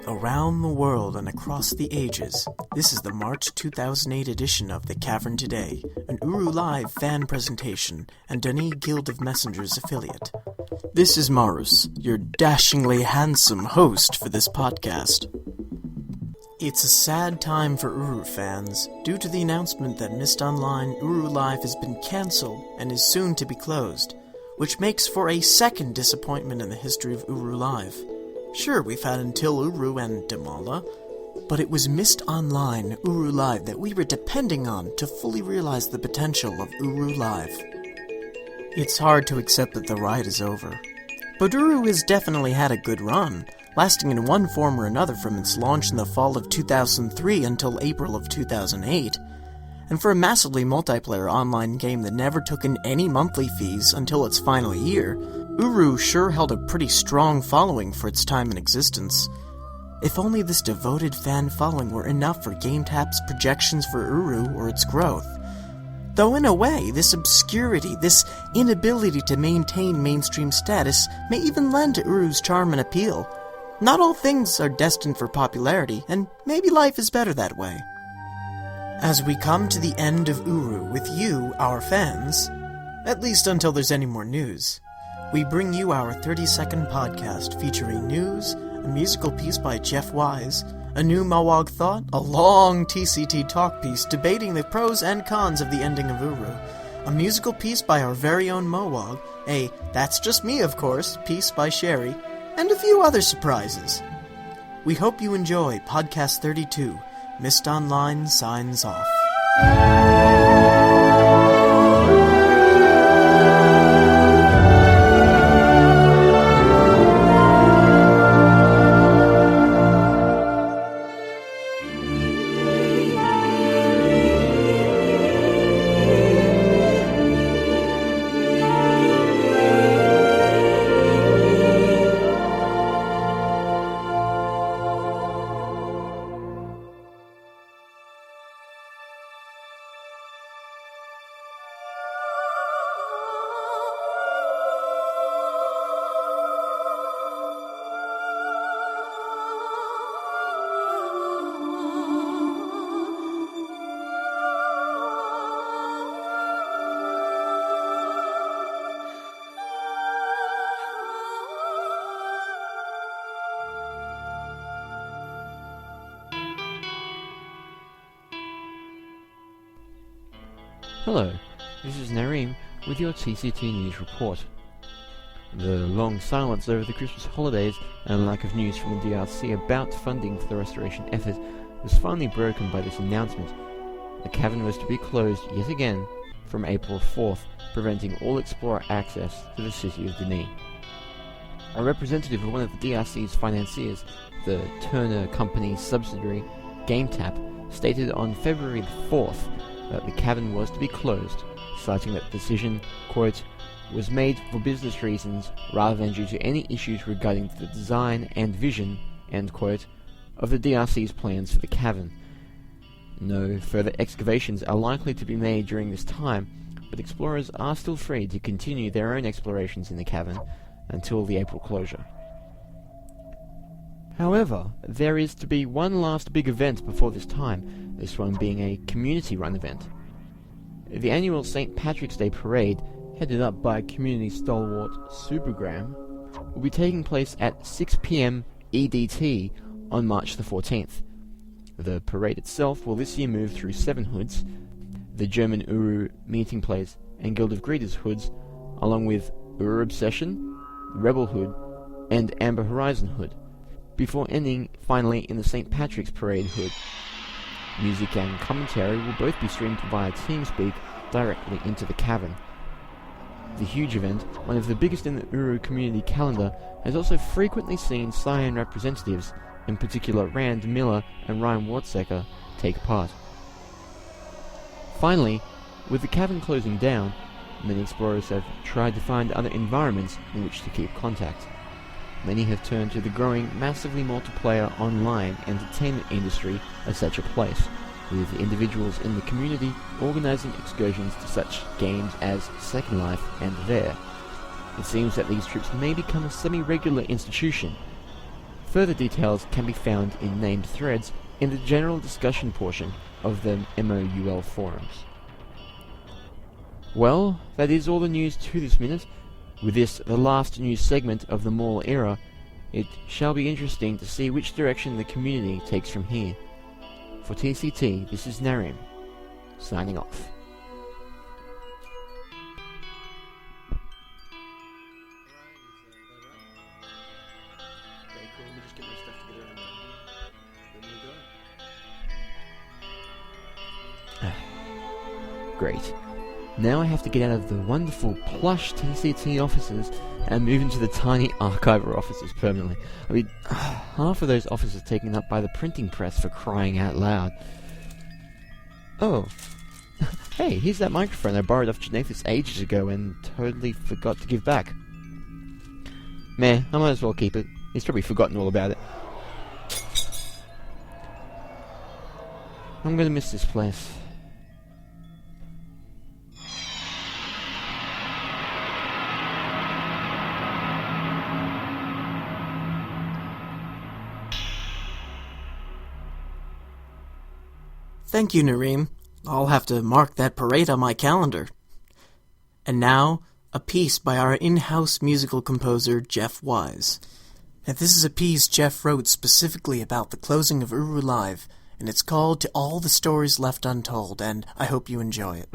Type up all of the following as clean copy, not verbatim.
Around the world and across the ages, this is the March 2008 edition of The Cavern Today, an Uru Live fan presentation and Dani Guild of Messengers affiliate. This is Marus, your dashingly handsome host for this podcast. It's a sad time for Uru fans, due to the announcement that Myst Online Uru Live has been cancelled and is soon to be closed, which makes for a second disappointment in the history of Uru Live. Sure, we've had Until Uru and Damala, but it was Myst Online Uru Live that we were depending on to fully realize the potential of Uru Live. It's hard to accept that the ride is over, but Uru has definitely had a good run, lasting in one form or another from its launch in the fall of 2003 until April of 2008, and for a massively multiplayer online game that never took in any monthly fees until its final year, Uru sure held a pretty strong following for its time in existence. If only this devoted fan following were enough for GameTap's projections for Uru or its growth. Though in a way, this obscurity, this inability to maintain mainstream status may even lend to Uru's charm and appeal. Not all things are destined for popularity, and maybe life is better that way. As we come to the end of Uru with you, our fans, at least until there's any more news, we bring you our 30-second podcast featuring news, a musical piece by Jeff Wise, a new Mawag thought, a long TCT talk piece debating the pros and cons of the ending of Uru, a musical piece by our very own Mawag, a That's Just Me, of course, piece by Sherry, and a few other surprises. We hope you enjoy Podcast 32, Myst Online signs off. Hello, this is Nareem with your TCT News Report. The long silence over the Christmas holidays and lack of news from the DRC about funding for the restoration effort was finally broken by this announcement. The cavern was to be closed yet again from April 4th, preventing all explorer access to the city of Denis. A representative of one of the DRC's financiers, the Turner Company's subsidiary, GameTap, stated on February 4th that the cavern was to be closed, citing that the decision, quote, was made for business reasons rather than due to any issues regarding the design and vision, end quote, of the DRC's plans for the cavern. No further excavations are likely to be made during this time, but explorers are still free to continue their own explorations in the cavern until the April closure. However, there is to be one last big event before this time, this one being a community-run event. The annual St. Patrick's Day Parade, headed up by community stalwart Supergram, will be taking place at 6 p.m. EDT on March the 14th. The parade itself will this year move through 7 hoods, the German Uru Meeting Place and Guild of Greeters hoods, along with Uru Obsession, Rebel Hood, and Amber Horizon Hood, before ending finally in the St. Patrick's Parade Hood. Music and commentary will both be streamed via TeamSpeak directly into the cavern. The huge event, one of the biggest in the Uru community calendar, has also frequently seen Cyan representatives, in particular Rand Miller and Ryan Wartsecker, take part. Finally, with the cavern closing down, many explorers have tried to find other environments in which to keep contact. many have turned to the growing, massively multiplayer online entertainment industry as such a place, with individuals in the community organising excursions to such games as Second Life and There. It seems that these trips may become a semi-regular institution. Further details can be found in named threads in the general discussion portion of the MOUL forums. Well, that is all the news to this minute. With this, the last news segment of the mall era, it shall be interesting to see which direction the community takes from here. For TCT, this is Narim, signing off. Great. Now I have to get out of the wonderful plush TCT offices and move into the tiny archiver offices permanently. I mean, half of those offices are taken up by the printing press, for crying out loud. Oh. Hey, here's that microphone I borrowed off Janathus ages ago and totally forgot to give back. Meh, I might as well keep it. He's probably forgotten all about it. I'm gonna miss this place. Thank you, Nareem. I'll have to mark that parade on my calendar. And now, a piece by our in-house musical composer, Jeff Wise. Now, this is a piece Jeff wrote specifically about the closing of Uru Live, and it's called To All the Stories Left Untold, and I hope you enjoy it.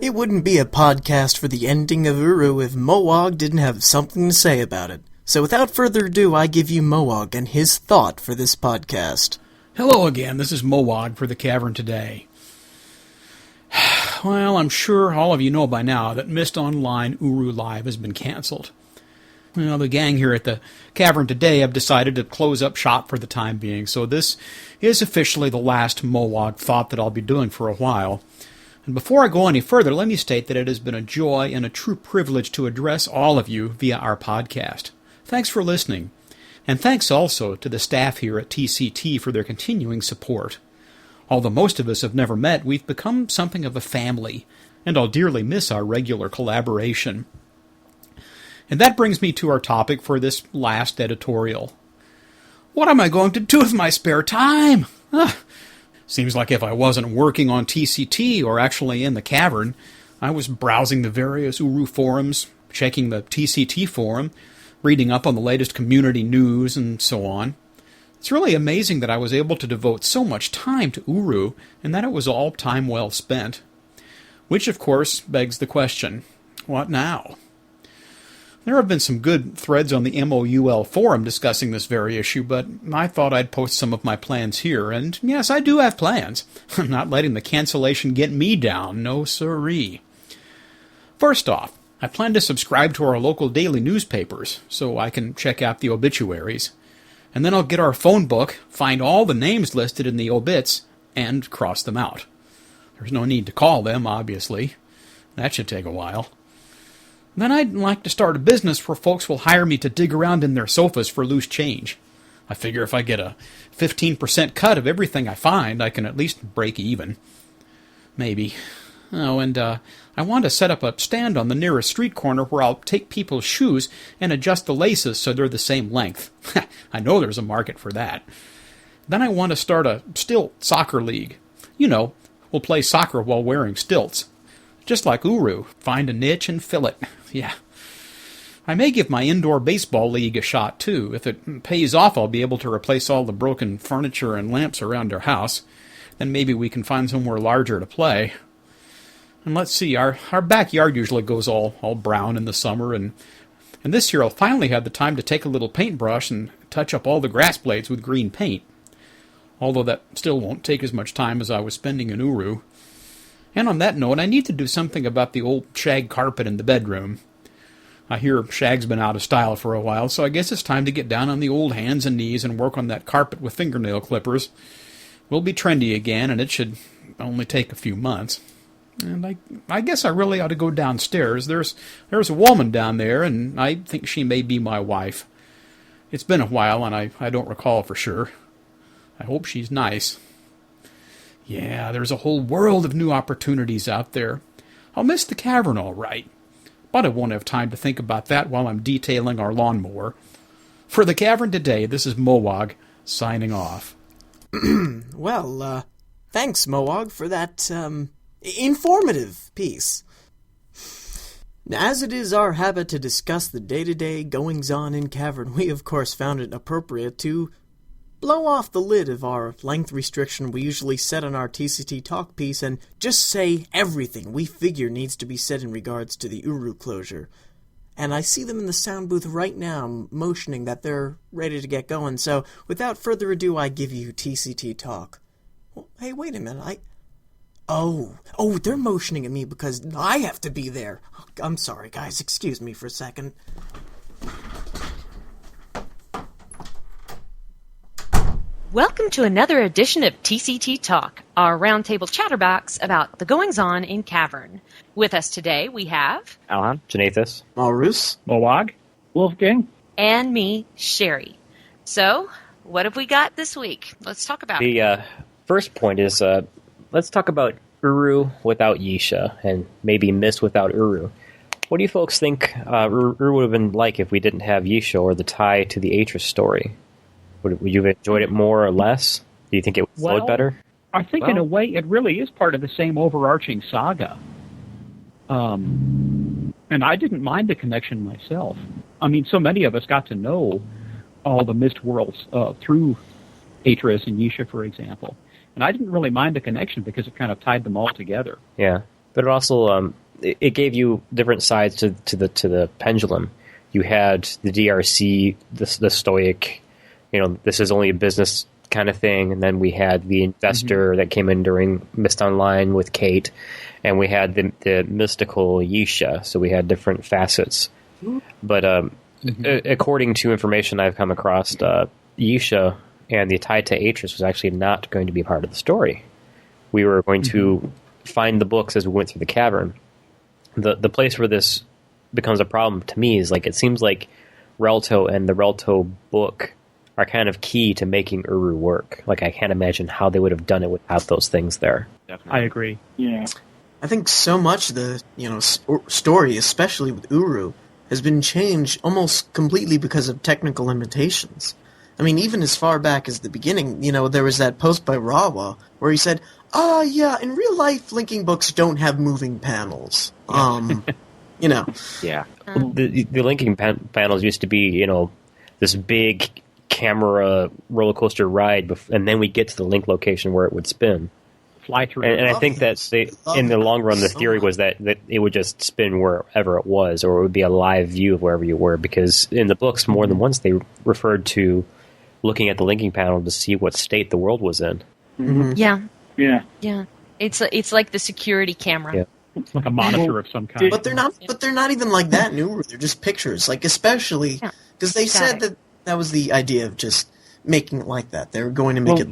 It wouldn't be a podcast for the ending of Uru if Moog didn't have something to say about it. So without further ado, I give you Moog and his thought for this podcast. Hello again, this is Moog for the Cavern Today. Well, I'm sure all of you know by now that Myst Online Uru Live has been cancelled. Well, the gang here at the Cavern Today have decided to close up shop for the time being, so this is officially the last Moog thought that I'll be doing for a while. And before I go any further, let me state that it has been a joy and a true privilege to address all of you via our podcast. Thanks for listening. And thanks also to the staff here at TCT for their continuing support. Although most of us have never met, we've become something of a family, and I'll dearly miss our regular collaboration. And that brings me to our topic for this last editorial. What am I going to do with my spare time? Seems like if I wasn't working on TCT or actually in the cavern, I was browsing the various Uru forums, checking the TCT forum, reading up on the latest community news, and so on. It's really amazing that I was able to devote so much time to Uru, and that it was all time well spent. Which, of course, begs the question, what now? There have been some good threads on the MOUL forum discussing this very issue, but I thought I'd post some of my plans here, and yes, I do have plans. I'm not letting the cancellation get me down, no siree. First off, I plan to subscribe to our local daily newspapers, so I can check out the obituaries. And then I'll get our phone book, find all the names listed in the obits, and cross them out. There's no need to call them, obviously. That should take a while. Then I'd like to start a business where folks will hire me to dig around in their sofas for loose change. I figure if I get a 15% cut of everything I find, I can at least break even. Maybe. Oh, and I want to set up a stand on the nearest street corner where I'll take people's shoes and adjust the laces so they're the same length. I know there's a market for that. Then I want to start a stilt soccer league. You know, we'll play soccer while wearing stilts. Just like Uru, find a niche and fill it. Yeah. I may give my indoor baseball league a shot, too. If it pays off, I'll be able to replace all the broken furniture and lamps around our house. Then maybe we can find somewhere larger to play. And let's see, our backyard usually goes all brown in the summer, and this year I'll finally have the time to take a little paintbrush and touch up all the grass blades with green paint. Although that still won't take as much time as I was spending in Uru. And on that note, I need to do something about the old shag carpet in the bedroom. I hear shag's been out of style for a while, so I guess it's time to get down on the old hands and knees and work on that carpet with fingernail clippers. We'll be trendy again, and it should only take a few months. And I guess I really ought to go downstairs. There's a woman down there, and I think she may be my wife. It's been a while, and I don't recall for sure. I hope she's nice. Yeah, there's a whole world of new opportunities out there. I'll miss the cavern all right, but I won't have time to think about that while I'm detailing our lawnmower. For the Cavern Today, this is Moog, signing off. Well, thanks, Moog, for that, informative piece. As it is our habit to discuss the day-to-day goings-on in Cavern, we of course found it appropriate to blow off the lid of our length restriction we usually set on our TCT talk piece and just say everything we figure needs to be said in regards to the Uru closure. And I see them in the sound booth right now motioning that they're ready to get going, so without further ado I give you TCT talk. Well, hey, wait a minute, Oh, they're motioning at me because I have to be there. I'm sorry, guys, excuse me for a second. Welcome to another edition of TCT Talk, our roundtable chatterbox about the goings-on in Cavern. With us today, we have... Alhan, Janathus, Malrus, Moog, Wolfgang, and me, Sherry. So, what have we got this week? Let's talk about it. The first point is, let's talk about Uru without Yisha, and maybe Myst without Uru. What do you folks think Uru would have been like if we didn't have Yisha or the tie to the Atris story? Would you have enjoyed it more or less? Do you think it flowed better? I think in a way it really is part of the same overarching saga. And I didn't mind the connection myself. I mean, so many of us got to know all the Myst worlds through Atris and Yisha, for example. And I didn't really mind the connection because it kind of tied them all together. Yeah. But it also it gave you different sides to the pendulum. You had the DRC, the stoic, this is only a business kind of thing, and then we had the investor that came in during Myst Online with Kate, and we had the mystical Yisha. So we had different facets. But according to information I've come across, Yisha and the tie to Atris was actually not going to be part of the story. We were going to find the books as we went through the cavern. The place where this becomes a problem to me is it seems like Relto and the Relto book are kind of key to making Uru work. I can't imagine how they would have done it without those things there. Definitely. I agree. Yeah. I think so much of the story, especially with Uru, has been changed almost completely because of technical limitations. I mean, even as far back as the beginning, there was that post by Rawa where he said, yeah, in real life, linking books don't have moving panels. Yeah. The linking panels used to be, this big camera roller coaster ride, and then we get to the link location where it would spin. Fly through. And I think that in the long run, the theory was that it would just spin wherever it was, or it would be a live view of wherever you were, because in the books, more than once, they referred to looking at the linking panel to see what state the world was in. Mm-hmm. Yeah. Yeah. Yeah. It's like the security camera. Yeah. It's like a monitor of some kind. But they're not even like that in Uru. They're just pictures. Especially because they said that was the idea of just making it like that. They were going to make it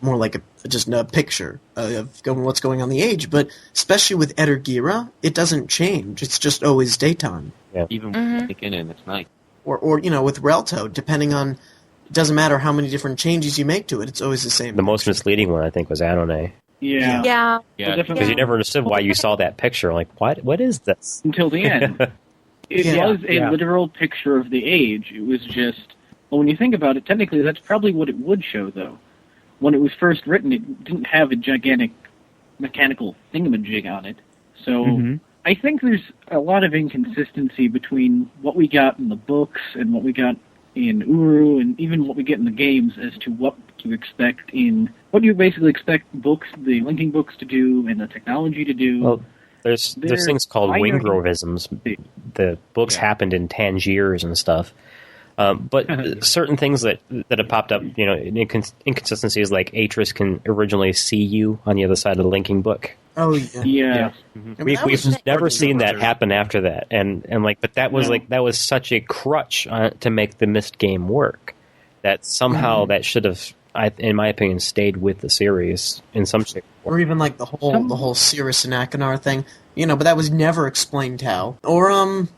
more like just a picture of what's going on the age. But especially with Edergira, it doesn't change. It's just always daytime. Yeah. Even when you take in it, it's night. Or with Relto, depending on, it doesn't matter how many different changes you make to it, it's always the same. The most misleading one, I think, was Adonai. Yeah. Because you never understood why you saw that picture. What is this? Until the end. It was a literal picture of the age. It was just... Well, when you think about it, technically that's probably what it would show, though. When it was first written, it didn't have a gigantic mechanical thingamajig on it. So I think there's a lot of inconsistency between what we got in the books and what we got in Uru, and even what we get in the games as to what you expect what you basically expect the linking books to do and the technology to do. Well, there's things called Wingrovisms. The books happened in Tangiers and stuff. But certain things that have popped up, inconsistencies like Atris can originally see you on the other side of the linking book. Oh yeah. Yeah. I mean, We've never seen that happen after that, but that was that was such a crutch to make the Myst game work that somehow that should have, in my opinion, stayed with the series in some shape. Or even the whole Cirrus and Akinar thing, but that was never explained how. Or in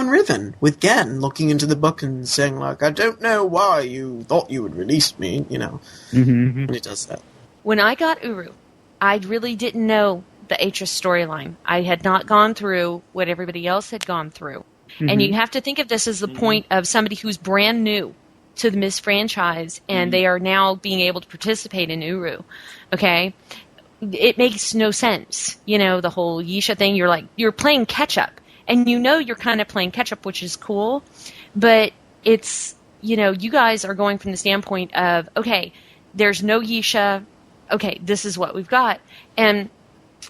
Riven with Gen looking into the book and saying I don't know why you thought you would release me, when it does that. When I got Uru, I really didn't know the Atris storyline. I had not gone through what everybody else had gone through. And you have to think of this as the point of somebody who's brand new to the Myst franchise, and they are now being able to participate in Uru. Okay? It makes no sense. The whole Yisha thing, you're playing catch-up. And you're kind of playing catch-up, which is cool. But it's, you guys are going from the standpoint of, okay, there's no Yisha. Okay, this is what we've got. And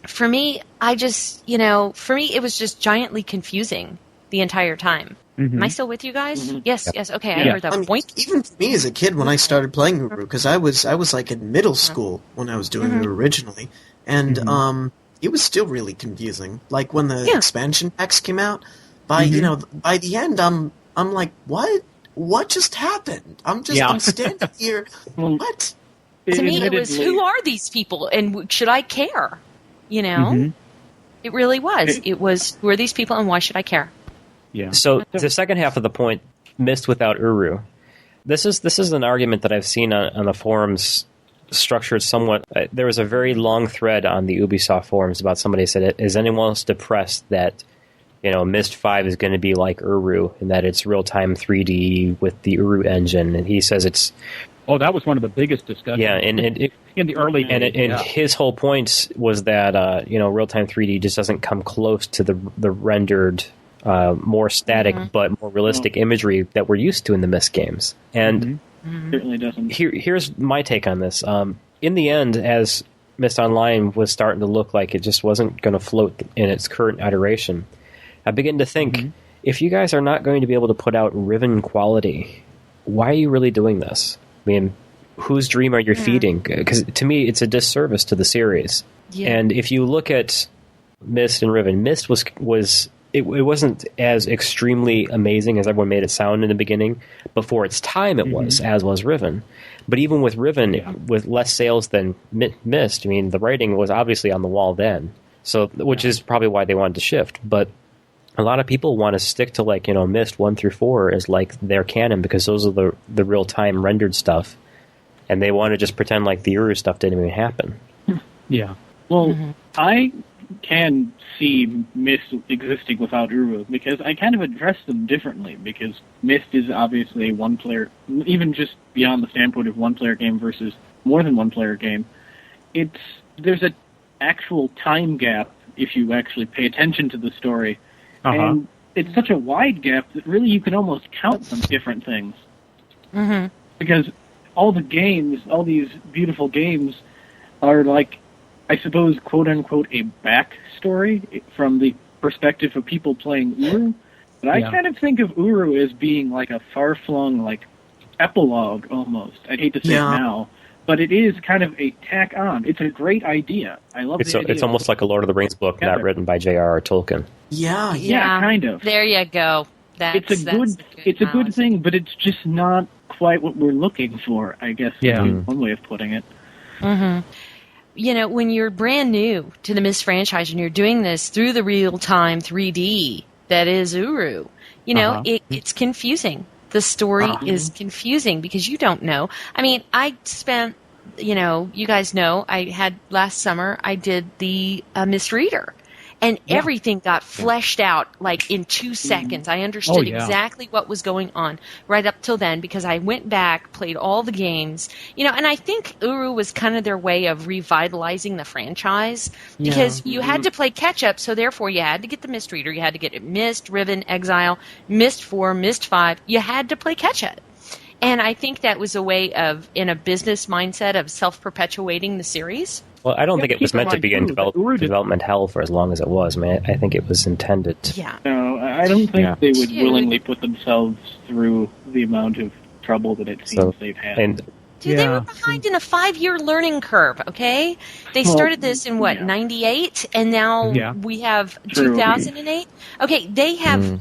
for me, it was just giantly confusing the entire time. Am I still with you guys? Yes. Okay, I heard that point. Even for me as a kid when I started playing Uru, because I was in middle school when I was doing it originally, and it was still really confusing. Like when the expansion packs came out, by the end, I'm like, what just happened? I'm standing here. What? To me, it was, who are these people, and should I care? It really was. It was, who are these people, and why should I care? Yeah. So the second half of the point, Myst without Uru. This is an argument that I've seen on the forums structured somewhat. There was a very long thread on the Ubisoft forums about somebody said, is anyone else depressed that Myst 5 is going to be like Uru and that it's real-time 3D with the Uru engine? And he says it's... Oh, that was one of the biggest discussions. Yeah, and in the early days. And his whole point was that real-time 3D just doesn't come close to the rendered, more static but more realistic imagery that we're used to in the Myst games. And certainly doesn't. Here's my take on this. In the end, as Myst Online was starting to look like it just wasn't going to float in its current iteration, I begin to think, if you guys are not going to be able to put out Riven quality, why are you really doing this? I mean, whose dream are you feeding? Because to me, it's a disservice to the series. Yeah. And if you look at Myst and Riven, Myst it wasn't as extremely amazing as everyone made it sound in the beginning. Before its time, it was, as was Riven. But even with Riven, with less sales than Myst, I mean, the writing was obviously on the wall then. So, which is probably why they wanted to shift. But a lot of people want to stick to, like, Myst 1 through 4 as like their canon, because those are the real time rendered stuff, and they want to just pretend like the Uru stuff didn't even happen. Yeah. Well, I can see Myst existing without Uru, because I kind of address them differently, because Myst is obviously a one-player, even just beyond the standpoint of one-player game versus more than one-player game. There's an actual time gap if you actually pay attention to the story, and it's such a wide gap that really you can almost count some different things. Because all the games, all these beautiful games, are like, I suppose, quote-unquote, a backstory from the perspective of people playing Uru. But I kind of think of Uru as being like a far-flung, like, epilogue, almost. I hate to say it now, but it is kind of a tack-on. It's a great idea. I love the idea. It's almost like a Lord of the Rings book, not written by J.R.R. Tolkien. Yeah, kind of. There you go. It's a good thing, but it's just not quite what we're looking for, I guess, would be one way of putting it. When you're brand new to the Myst franchise and you're doing this through the real-time 3D that is Uru, it's confusing. The story is confusing because you don't know. I mean, I spent, you guys know, last summer, I did the Myst Reader. And everything got fleshed out, like, in 2 seconds. I understood exactly what was going on right up till then, because I went back, played all the games, and I think Uru was kind of their way of revitalizing the franchise, because you had to play catch-up, so therefore you had to get the Myst Reader, you had to get Myst, Riven, Exile, Myst 4, Myst 5. You had to play catch-up. And I think that was a way of, in a business mindset, of self-perpetuating the series. Well, I don't think it was meant to be in development hell for as long as it was. I mean, I think it was intended. No, I don't think they would willingly put themselves through the amount of trouble that it seems they've had. They were behind in a 5-year learning curve, okay? They started this in, 98? And now we have 2008? Okay, they have,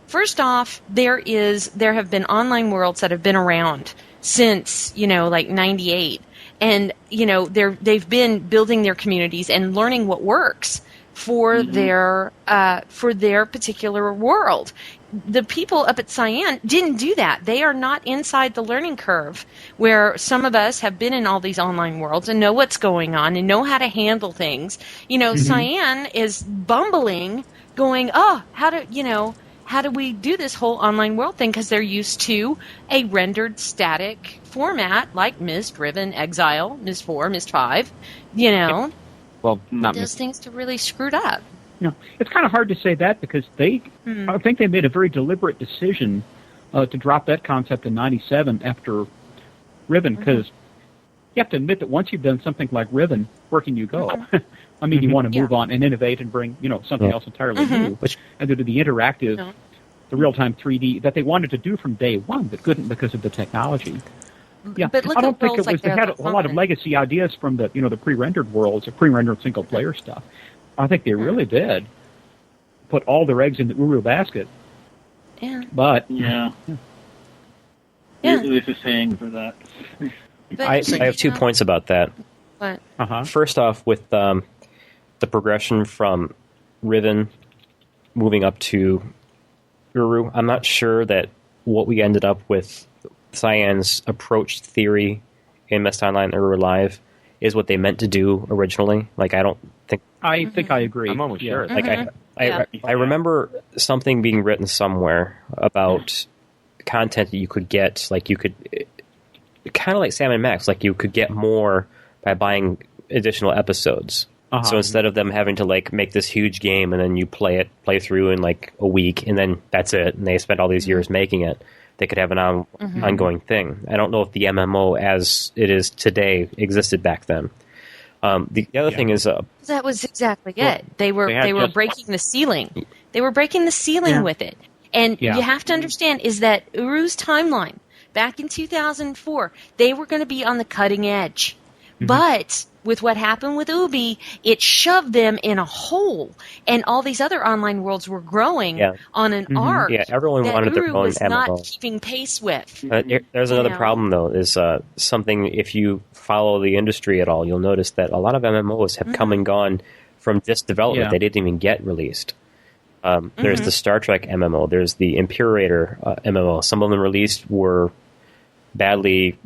first off, there have been online worlds that have been around since, 98. And, they've been building their communities and learning what works for their particular world. The people up at Cyan didn't do that. They are not inside the learning curve, where some of us have been in all these online worlds and know what's going on and know how to handle things. Cyan is bumbling, going, how do we do this whole online world thing? Because they're used to a rendered static format like Myst, Riven, Exile, Myst 4, Myst 5. Well, not those things are really screwed up. No, it's kind of hard to say that, because I think they made a very deliberate decision to drop that concept in '97 after Riven, because you have to admit that once you've done something like Riven, where can you go? I mean, you want to move on and innovate and bring, something else entirely new, and to do the interactive, the real-time 3D that they wanted to do from day one, but couldn't because of the technology. Yeah, but look, I don't think it was. They had a lot of legacy ideas from the the pre-rendered worlds, the pre-rendered single-player stuff. I think they really did put all their eggs in the Uru basket. Yeah. But there's a saying for that. I have 2 points about that. What? First off, with the progression from Riven moving up to Uru, I'm not sure that what we ended up with Cyan's approach theory in Myst Online and Uru Live is what they meant to do originally. Like, I don't think... I think I agree. I'm almost sure. Like, I remember something being written somewhere about content that you could get, like you could... Kind of like Sam and Max, like you could get more by buying additional episodes. So instead of them having to like make this huge game and then you play through in like a week and then that's it, and they spent all these years making it, they could have an ongoing thing. I don't know if the MMO as it is today existed back then. The other thing is, that was exactly it. They were breaking the ceiling. They were breaking the ceiling with it. And you have to understand is that Uru's timeline back in 2004, they were going to be on the cutting edge. Mm-hmm. But with what happened with Ubi, it shoved them in a hole, and all these other online worlds were growing on an arc. Yeah, everyone wanted their Uru own was MMO. Not keeping pace with. There's another problem, though, is something, if you follow the industry at all, you'll notice that a lot of MMOs have come and gone from just development. Yeah. They didn't even get released. There's the Star Trek MMO. There's the Imperator MMO. Some of them released were badly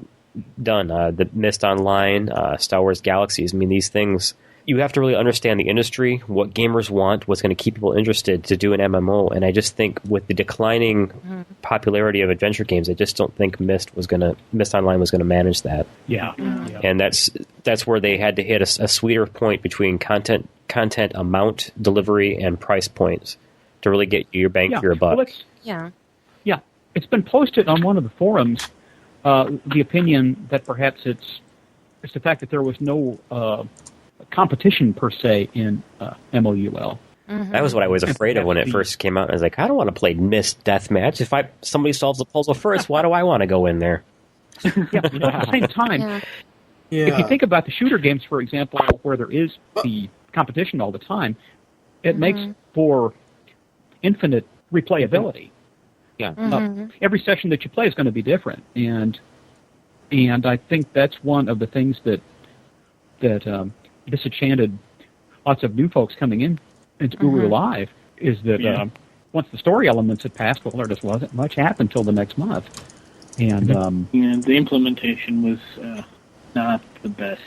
done. The Myst Online, Star Wars Galaxies. I mean, these things, you have to really understand the industry, what gamers want, what's going to keep people interested to do an MMO. And I just think with the declining popularity of adventure games, I just don't think Myst Online was going to manage that. Yeah. And that's where they had to hit a sweeter point between content amount, delivery, and price points to really get your bang for your buck. Well, it's been posted on one of the forums, the opinion that perhaps it's the fact that there was no competition per se in MOUL. Mm-hmm. That was what I was afraid of when it first came out. I was like, I don't want to play Myst Deathmatch. If somebody solves the puzzle first, why do I want to go in there? At the same time, if you think about the shooter games, for example, where there is the competition all the time, it makes for infinite replayability. Yeah. Every session that you play is going to be different, and I think that's one of the things that disenchanted lots of new folks coming into Uru Live is that once the story elements had passed, well, there just wasn't much happened until the next month, and the implementation was not the best.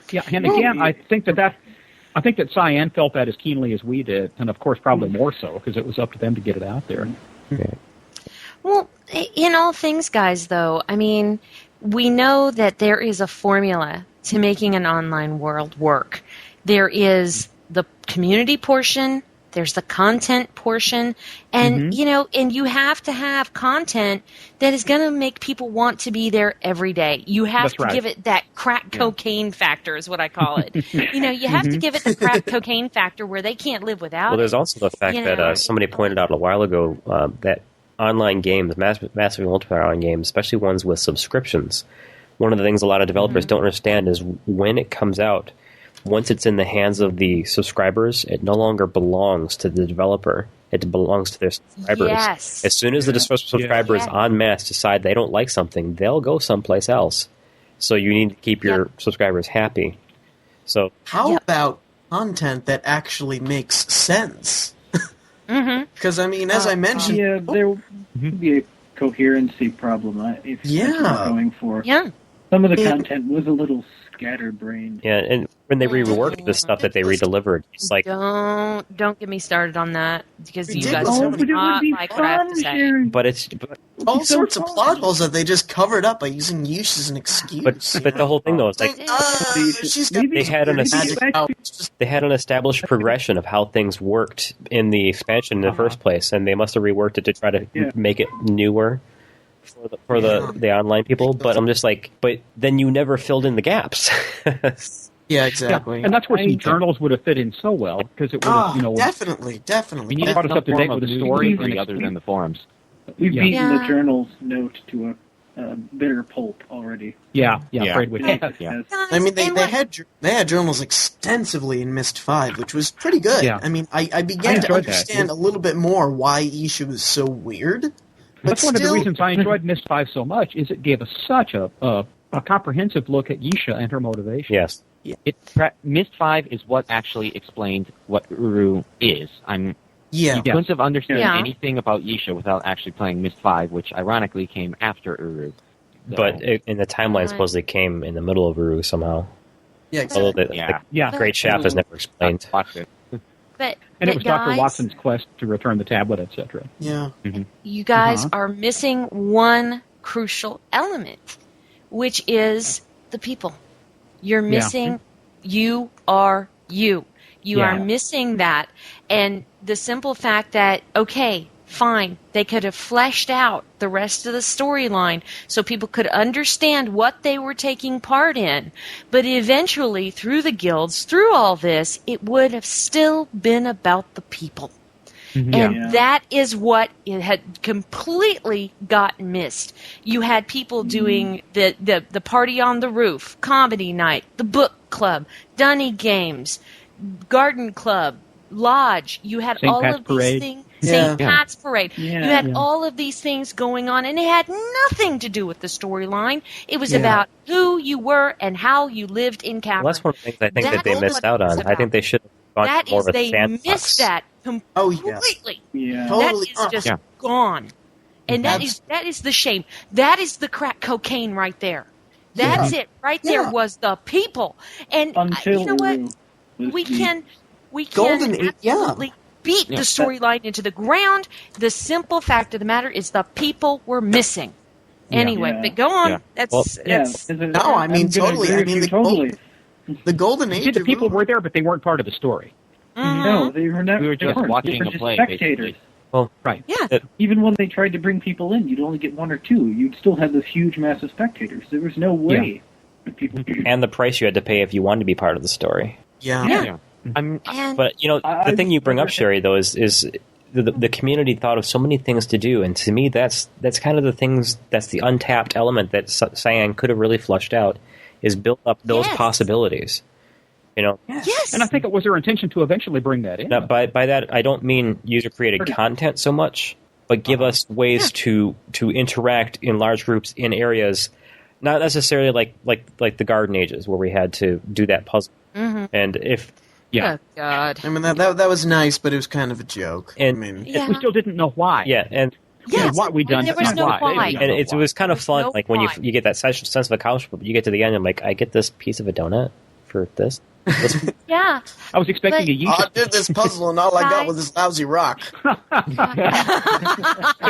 Yeah, and again, I think that Cyan felt that as keenly as we did, and of course, probably more so because it was up to them to get it out there. Okay. Well, in all things, guys, though, I mean, we know that there is a formula to making an online world work. There is the community portion, there's the content portion, and, and you have to have content that is going to make people want to be there every day. You have to give it that crack cocaine factor is what I call it. You have to give it the crack cocaine factor where they can't live without it. Well, there's also the fact that somebody pointed out a while ago that online games, massive multiplayer online games, especially ones with subscriptions, one of the things a lot of developers don't understand is when it comes out, once it's in the hands of the subscribers, it no longer belongs to the developer. It belongs to their subscribers. Yes. As soon as the subscribers en masse decide they don't like something, they'll go someplace else. So you need to keep your subscribers happy. So how about content that actually makes sense? Because, I mean, as I mentioned... there would be a coherency problem if that's what I'm going for. Yeah. Some of the content was a little scatterbrained. Yeah, and when they reworked the stuff that they redelivered, it's like... Don't get me started on that, because you guys but don't it would be like what I have to say. But it's... all sorts of plot holes that they just covered up by using use as an excuse. But the whole thing, though, is like... They had an established progression of how things worked in the expansion in the first place, and they must have reworked it to try to make it newer for the online people. But I'm just like, but then you never filled in the gaps. Yeah, exactly. Yeah. And that's where some journals would have fit in so well, because it would have, definitely. We need to brought us up to date with the story other than the forums. We've beaten the journal's note to a bitter pulp already. Yeah. Afraid we have. I mean, they had journals extensively in Myst 5, which was pretty good. Yeah. I mean, I began to understand a little bit more why Isha was so weird. That's one of the reasons I enjoyed Myst 5 so much, is it gave us such a comprehensive look at Isha and her motivation. Yes. Myst 5 is what actually explained what Uru is. You couldn't have understood anything about Isha without actually playing Myst 5, which ironically came after Uru. So. But in the timeline, supposedly came in the middle of Uru somehow. Yeah, exactly. The Great Shaft is never explained. And it was Dr. Watson's quest to return the tablet, etc. Yeah. You guys are missing one crucial element, which is the people. You're missing you are you. You are missing that. And the simple fact that, okay, fine. They could have fleshed out the rest of the storyline so people could understand what they were taking part in. But eventually, through the guilds, through all this, it would have still been about the people. And that is what it had completely got missed. You had people doing the party on the roof, comedy night, the book club, Dunny games, garden club, lodge. You had St. all Pat's of Parade. these things. St. Pat's Parade. Yeah. You had all of these things going on, and it had nothing to do with the storyline. It was about who you were and how you lived in Cavern. Well, that's one of the things I think that they missed out on. I think they should have gone That more is, of a they sandbox. missed that completely. Yeah. Totally. That is just gone. And that is the shame. That is the crack cocaine right there. That's it. Right there was the people. And Until you know what? was We the- can Golden Age, absolutely beat the storyline into the ground. The simple fact of the matter is the people were missing. Anyway, Yeah. but go on. Yeah. That's No, I mean, I'm gonna totally. agree I with mean, you the totally. the golden age. See, the of people Uru- were there, but they weren't part of the story. No, they were not. We were they just weren't. watching They were a just play, spectators. basically. Right. Yeah. Even when they tried to bring people in, you'd only get one or two. You'd still have this huge mass of spectators. There was no way that people. And the price you had to pay if you wanted to be part of the story. Yeah. Yeah. I'm And But the I- thing you bring up, Sherry, though, is the community thought of so many things to do, and to me, that's kind of the things. That's the untapped element that Cyan could have really flushed out, is built up those Yes. possibilities. You know, yes. And I think it was their intention to eventually bring that in. now, by that I don't mean user created content so much, but give us ways to interact in large groups in areas, not necessarily like the Garden Ages where we had to do that puzzle. And if Oh, God. I mean, that was nice, but it was kind of a joke. And- I mean, Yeah. We still didn't know why. and Yes. What we done. There was not no why. why. and it was kind of fun, no like when why. you get that sense of accomplishment, but you get to the end and like, I get this piece of a donut for this. Yeah. I was expecting But- a oh, Yeesh. I did this puzzle, and all I got was this lousy rock.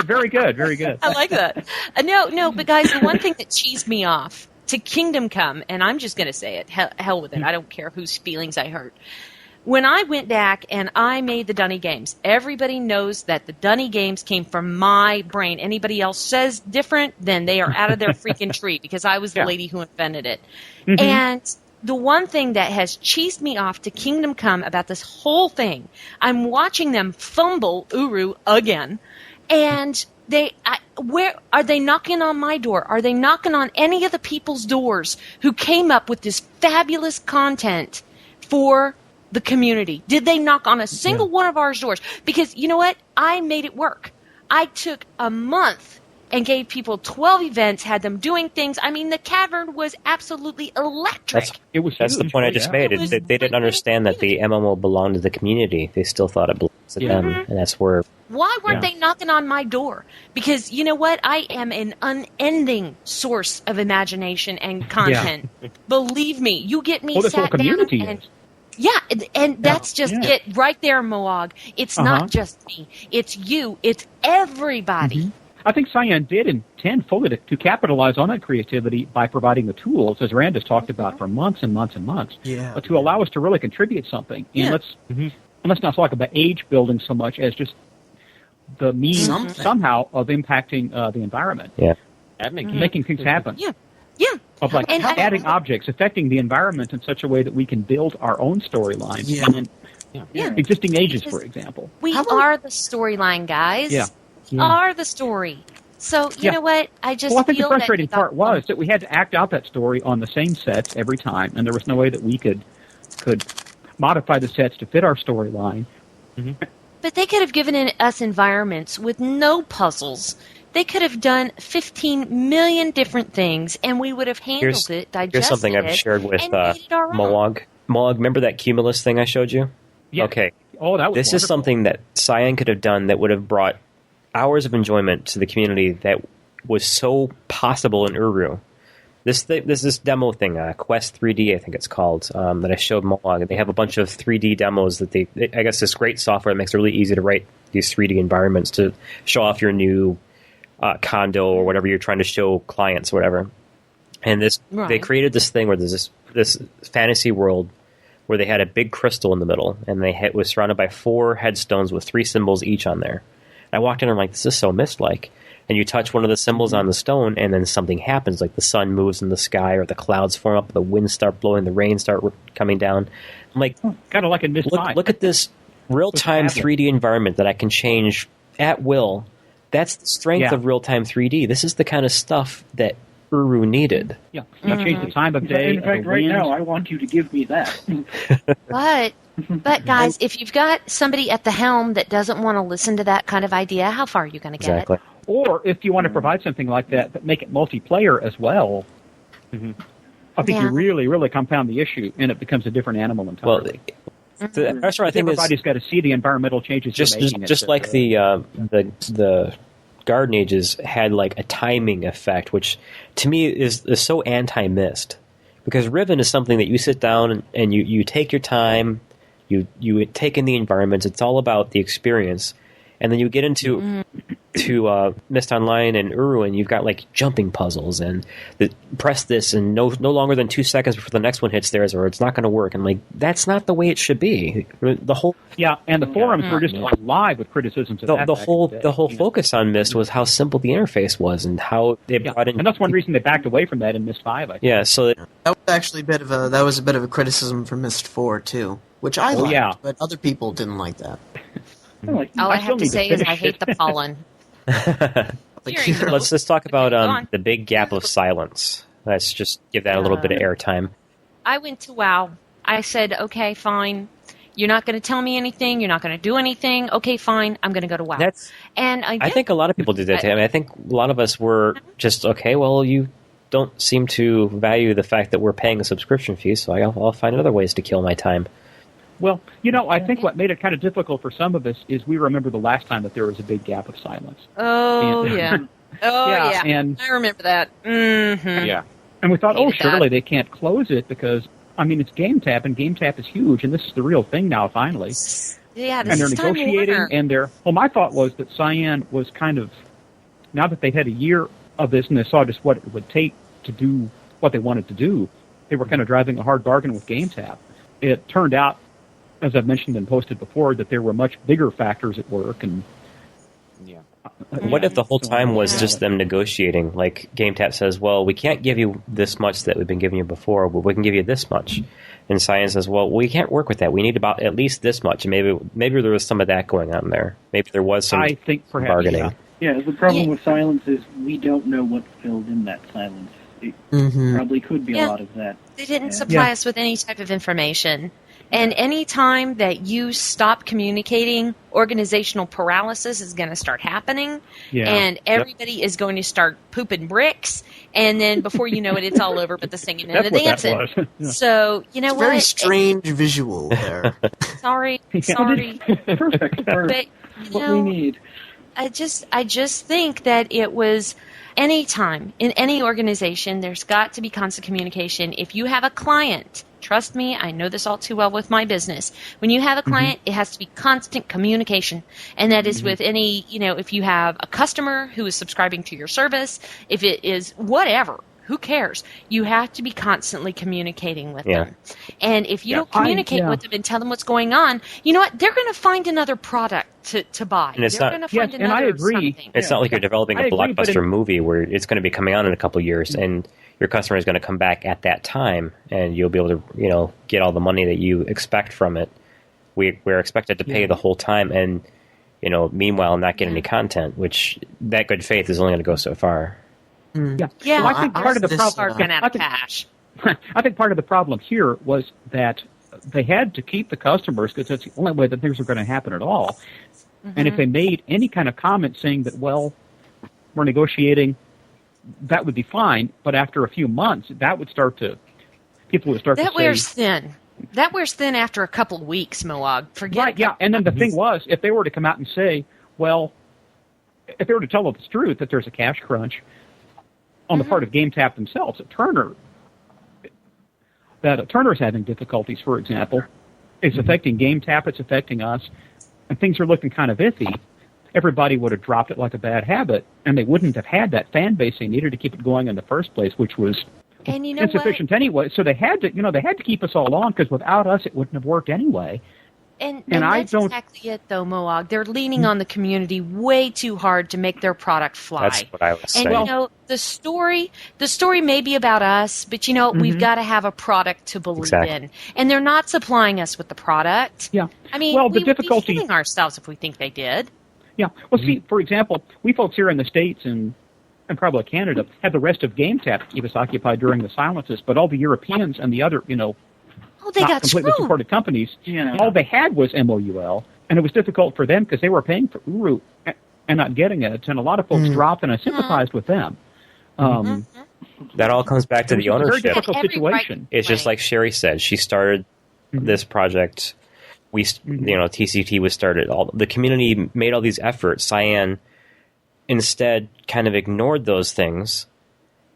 Very good. Very good. I like that. No, but guys, the one thing that cheesed me off to Kingdom Come, and I'm just going to say it, hell with it. I don't care whose feelings I hurt. When I went back and I made the Dunny games, everybody knows that the Dunny games came from my brain. Anybody else says different, then they are out of their freaking tree, because I was the lady who invented it. And the one thing that has cheesed me off to Kingdom Come about this whole thing, I'm watching them fumble Uru again, and where are they knocking on my door? Are they knocking on any of the people's doors who came up with this fabulous content for the community? Did they knock on a single one of our doors? Because you know what? I made it work. I took a month and gave people 12 events, had them doing things. I mean, the cavern was absolutely electric. That's the point I just made. They didn't understand that the MMO belonged to the community. They still thought it belonged to them, and that's where. Why weren't they knocking on my door? Because you know what? I am an unending source of imagination and content. Believe me, you get me Well, this whole sat community down and is. yeah, and that's just it right there, Moog. It's Uh-huh. not just me. It's you. It's everybody. I think Cyan did intend fully to capitalize on that creativity by providing the tools, as Rand has talked about for months and months and months, to allow us to really contribute something. And let's not talk about age building so much as just the means somehow of impacting the environment. Yeah. Making things happen. Yeah. Of like And adding objects, affecting the environment in such a way that we can build our own storylines. Yeah. And existing ages, for example. We are the storyline, guys. Yeah. We are the story. So you know what? I just Well, I think the feel frustrating that part was that we had to act out that story on the same sets every time, and there was no way that we could modify the sets to fit our storyline. But they could have given us environments with no puzzles. They could have done 15 million different things, and we would have handled it, digested Here's something it, I've shared with and made it our own. Moog. Moog, remember that Cumulus thing I showed you? Yeah. Okay. Oh, that was This is wonderful. something that Cyan could have done that would have brought hours of enjoyment to the community that was so possible in Uru. This demo thing, Quest 3D, I think it's called, that I showed Moog. They have a bunch of 3D demos that I guess this great software that makes it really easy to write these 3D environments to show off your new condo or whatever you're trying to show clients or whatever. And they created this thing where there's this fantasy world where they had a big crystal in the middle, and was surrounded by 4 headstones with 3 symbols each on there. I walked in and I'm like, this is so Myst-like. And you touch one of the symbols on the stone, and then something happens, like the sun moves in the sky, or the clouds form up, the winds start blowing, the rain start coming down. I'm like, kind of like in Myst 5. Look at this real-time 3D environment that I can change at will. That's the strength of real-time 3D. This is the kind of stuff that Uru needed. Yeah, you change the time of day. In fact, right now, I want you to give me that. But guys, if you've got somebody at the helm that doesn't want to listen to that kind of idea, how far are you going to get it? Or if you want to provide something like that, but make it multiplayer as well, I think you really, really compound the issue, and it becomes a different animal entirely. Well, the pressure, I think, everybody's got to see the environmental changes just like the Garden Ages had like a timing effect, which to me is so anti-Myst, because Riven is something that you sit down and you take your time, you take in the environments. It's all about the experience, and then you get into Myst Online and Uru, and you've got like jumping puzzles and press this and no longer than 2 seconds before the next one hits theirs, or it's not going to work. And like, that's not the way it should be. The whole and the forums were just live with criticisms of the whole focus on Myst was how simple the interface was and how they brought in. And that's one reason they backed away from that in Myst 5. I think. Yeah, so that was actually a bit of a criticism for Myst 4 too, which I liked, but other people didn't like that. All I have to say is I hate the pollen. Let's just talk about the big gap of silence. Let's just give that a little bit of airtime. I went to WoW. I said, okay, fine. You're not going to tell me anything. You're not going to do anything. Okay, fine. I'm going to go to WoW. I think a lot of people did that. I think a lot of us were just, okay, well, you don't seem to value the fact that we're paying a subscription fee, so I'll find other ways to kill my time. Well, I think what made it kind of difficult for some of us is we remember the last time that there was a big gap of silence. Yeah. And I remember that. Mm-hmm. Yeah. And we thought, surely they can't close it because, it's GameTap, and GameTap is huge, and this is the real thing now, finally. Yeah, and they're negotiating, and my thought was that Cyan was kind of, now that they had a year of this and they saw just what it would take to do what they wanted to do, they were kind of driving a hard bargain with GameTap. It turned out, as I've mentioned and posted before, that there were much bigger factors at work. And what if the whole time was just them negotiating? Like GameTap says, well, we can't give you this much that we've been giving you before, but we can give you this much. And Cyan says, well, we can't work with that. We need about at least this much. And maybe there was some of that going on there. Maybe there was some bargaining. Yeah, the problem with silence is we don't know what's filled in that silence. It probably could be a lot of that. They didn't supply us with any type of information. And any time that you stop communicating, organizational paralysis is going to start happening, and everybody is going to start pooping bricks, and then before you know it, it's all over but the singing and the dancing. So, it's a very strange visual there. Sorry. Perfect for what we need. I just think that it was any time in any organization, there's got to be constant communication. If you have a client, trust me, I know this all too well with my business. When you have a client, it has to be constant communication. And that is with any, if you have a customer who is subscribing to your service, if it is whatever, who cares? You have to be constantly communicating with them. And if you don't communicate with them and tell them what's going on, you know what? They're going to find another product to buy. And it's They're going to find another and I agree. something. It's not like you're developing a blockbuster movie where it's going to be coming out in a couple of years, and your customer is going to come back at that time, and you'll be able to, get all the money that you expect from it. We're expected to pay the whole time, and meanwhile not get any content, which that good faith is only going to go so far. Yeah. Well, I think part of the problem. I think part of the problem here was that they had to keep the customers because that's the only way that things are going to happen at all. And if they made any kind of comment saying that, well, we're negotiating, that would be fine. But after a few months, people would start to say that wears thin. That wears thin after a couple of weeks, Moag. Forget it. And then the thing was, if they were to come out and say, well, if they were to tell us the truth that there's a cash crunch on the part of GameTap themselves, Turner's having difficulties, for example. It's affecting GameTap, it's affecting us, and things are looking kind of iffy. Everybody would have dropped it like a bad habit, and they wouldn't have had that fan base they needed to keep it going in the first place, which was insufficient anyway. So they had to keep us all on because without us, it wouldn't have worked anyway. And I that's don't. exactly it, though, Moog. They're leaning on the community way too hard to make their product fly. That's what I was And saying. the story may be about us, but we've got to have a product to believe in, and they're not supplying us with the product. Yeah. I mean, well, we the difficulty, would be fooling ourselves if we think they did. Yeah. Well, see, for example, we folks here in the States and probably Canada had the rest of GameTap to keep us occupied during the silences, but all the Europeans and the other, they not got completely screwed. supported companies, all they had was MOUL, and it was difficult for them because they were paying for Uru and not getting it, and a lot of folks dropped, and I sympathized with them. That all comes back to the It was ownership. a very difficult situation. It's just like Sherry said. She started this project. TCT was started. The community made all these efforts. Cyan instead kind of ignored those things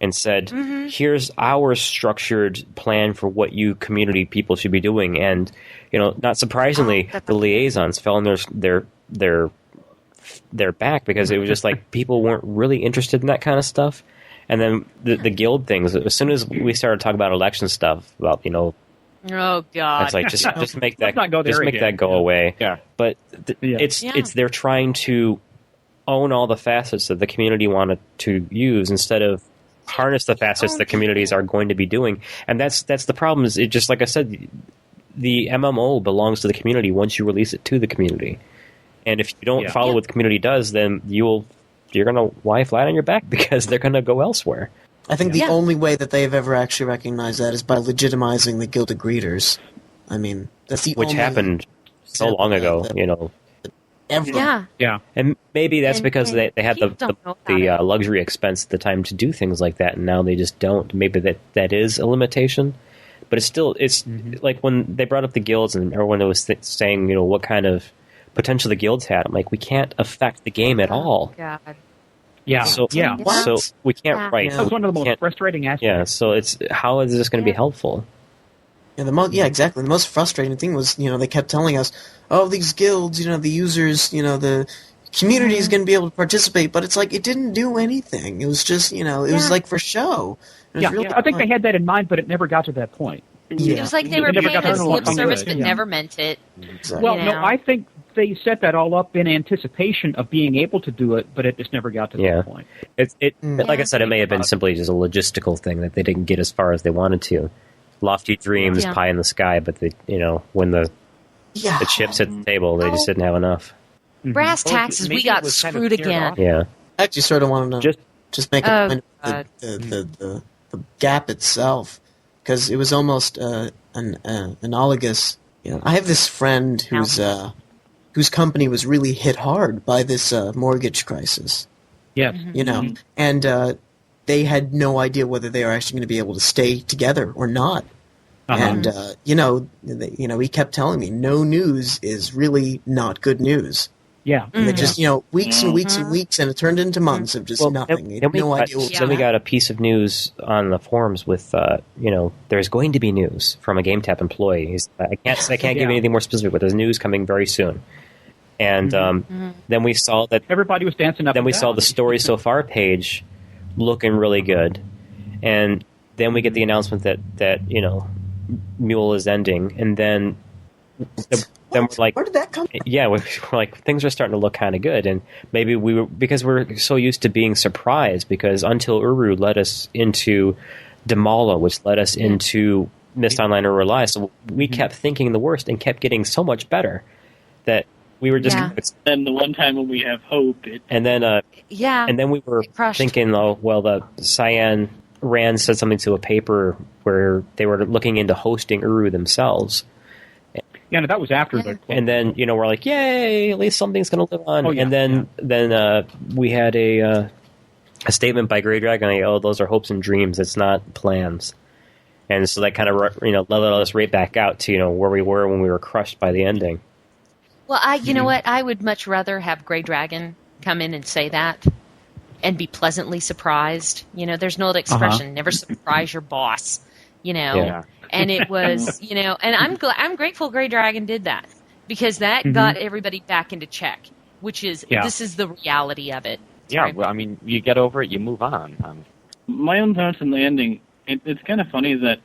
and said, here's our structured plan for what you community people should be doing. And, not surprisingly, the liaisons fell on their back because it was just like people weren't really interested in that kind of stuff. And then the guild things, as soon as we started talking about election stuff, about, oh God, it's like, just make that, that go away. Yeah. But it's they're trying to own all the facets that the community wanted to use instead of harness the facets the communities are going to be doing. And that's the problem. Is it just, like I said, the MMO belongs to the community once you release it to the community. And if you don't follow what the community does, then you're going to lie flat on your back because they're going to go elsewhere. I think the only way that they've ever actually recognized that is by legitimizing the Guild of Greeters. I mean, that's the which happened so long ago, Ever. Yeah. And maybe that's because they had the luxury expense at the time to do things like that, and now they just don't. Maybe that is a limitation, but it's like when they brought up the guilds and everyone was saying, what kind of potential the guilds had. I'm like, we can't affect the game at all. God. Yeah. So we can't write. That was one of the most frustrating aspects. Yeah. So how is this going to be helpful? Yeah, exactly. The most frustrating thing was, they kept telling us, these guilds, the users, the community is going to be able to participate, but it's like, it didn't do anything. It was just, it was like for show. I think they had that in mind, but it never got to that point. It was like they were paying us lip service, but never meant it. Exactly. Well, no, I think they set that all up in anticipation of being able to do it, but it just never got to that point. Like I said, it may have been simply just a logistical thing that they didn't get as far as they wanted to. Lofty dreams, pie in the sky, but when the chips hit the table, they just didn't have enough. Brass taxes, we got screwed again. Yeah. I actually sort of wanted to just make a point of the gap itself, because it was almost analogous. I have this friend whose company was really hit hard by this mortgage crisis. Yes. And they had no idea whether they were actually going to be able to stay together or not. And he kept telling me, no news is really not good news. Yeah. And it just, weeks and weeks and weeks, and it turned into months of just nothing. They had no idea what was Then we got a piece of news on the forums with, there's going to be news from a GameTap employee. I can't give you anything more specific, but there's news coming very soon. And then we saw that everybody was dancing up. Then we saw the story so far page looking really good, and then we get the announcement that Mule is ending, and then we're like, where did that come from? Yeah, we're like, things are starting to look kind of good, and maybe because we're so used to being surprised, because Until Uru led us into Demala, which led us into Myst Online Uru Live, so we kept thinking the worst and kept getting so much better that we were just. And the one time when we have hope, and then we were thinking, the Cyan Rand said something to a paper where they were looking into hosting Uru themselves. Yeah, no, that was after the. And then we're like, yay! At least something's going to live on. And then we had a statement by Grey Dragon. Those are hopes and dreams. It's not plans. And so that kind of leveled us right back out to where we were when we were crushed by the ending. Well, you know what? I would much rather have Grey Dragon come in and say that, and be pleasantly surprised. There's no other expression. Never surprise your boss. Yeah. And it was, and I'm grateful Grey Dragon did that, because that got everybody back into check, which is this is the reality of it. Yeah, right? Well, I mean, you get over it, you move on. My own thoughts on the ending. It's kind of funny that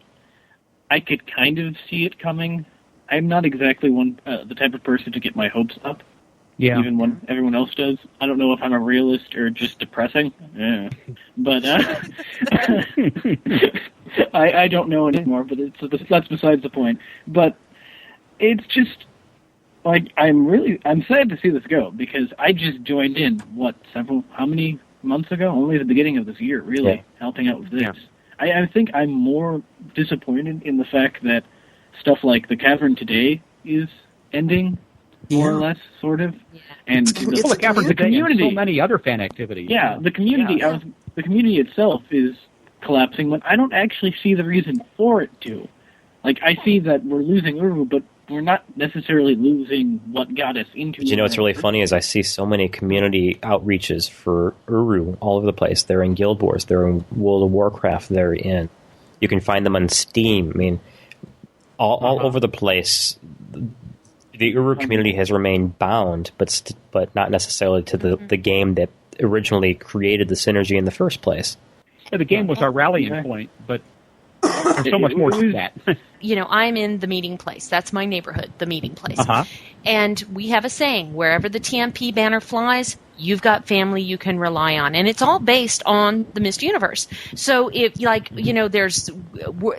I could kind of see it coming, I'm not exactly the type of person to get my hopes up. Yeah. Even when everyone else does. I don't know if I'm a realist or just depressing. Yeah. But I don't know anymore. But that's besides the point. But it's just like I'm sad to see this go because I just joined in how many months ago? Only the beginning of this year, really, helping out with this. Yeah. I think I'm more disappointed in the fact that stuff like the Cavern Today is ending. More or less, sort of, and the Cavern Today and so many other fan activities. Yeah, the community. Yeah. The community itself is collapsing, but I don't actually see the reason for it to. Like, I see that we're losing Uru, but we're not necessarily losing what got us into. You know what's really funny is I see so many community outreaches for Uru all over the place. They're in Guild Wars. They're in World of Warcraft. You can find them on Steam. I mean, all over the place. The Uru community has remained bound, but not necessarily to the game that originally created the synergy in the first place. Yeah, the game was our rallying point, but there's so much more to that. I'm in the meeting place. That's my neighborhood, the meeting place. Uh-huh. And we have a saying, wherever the TMP banner flies, you've got family you can rely on. And it's all based on the Myst universe. So if, there's,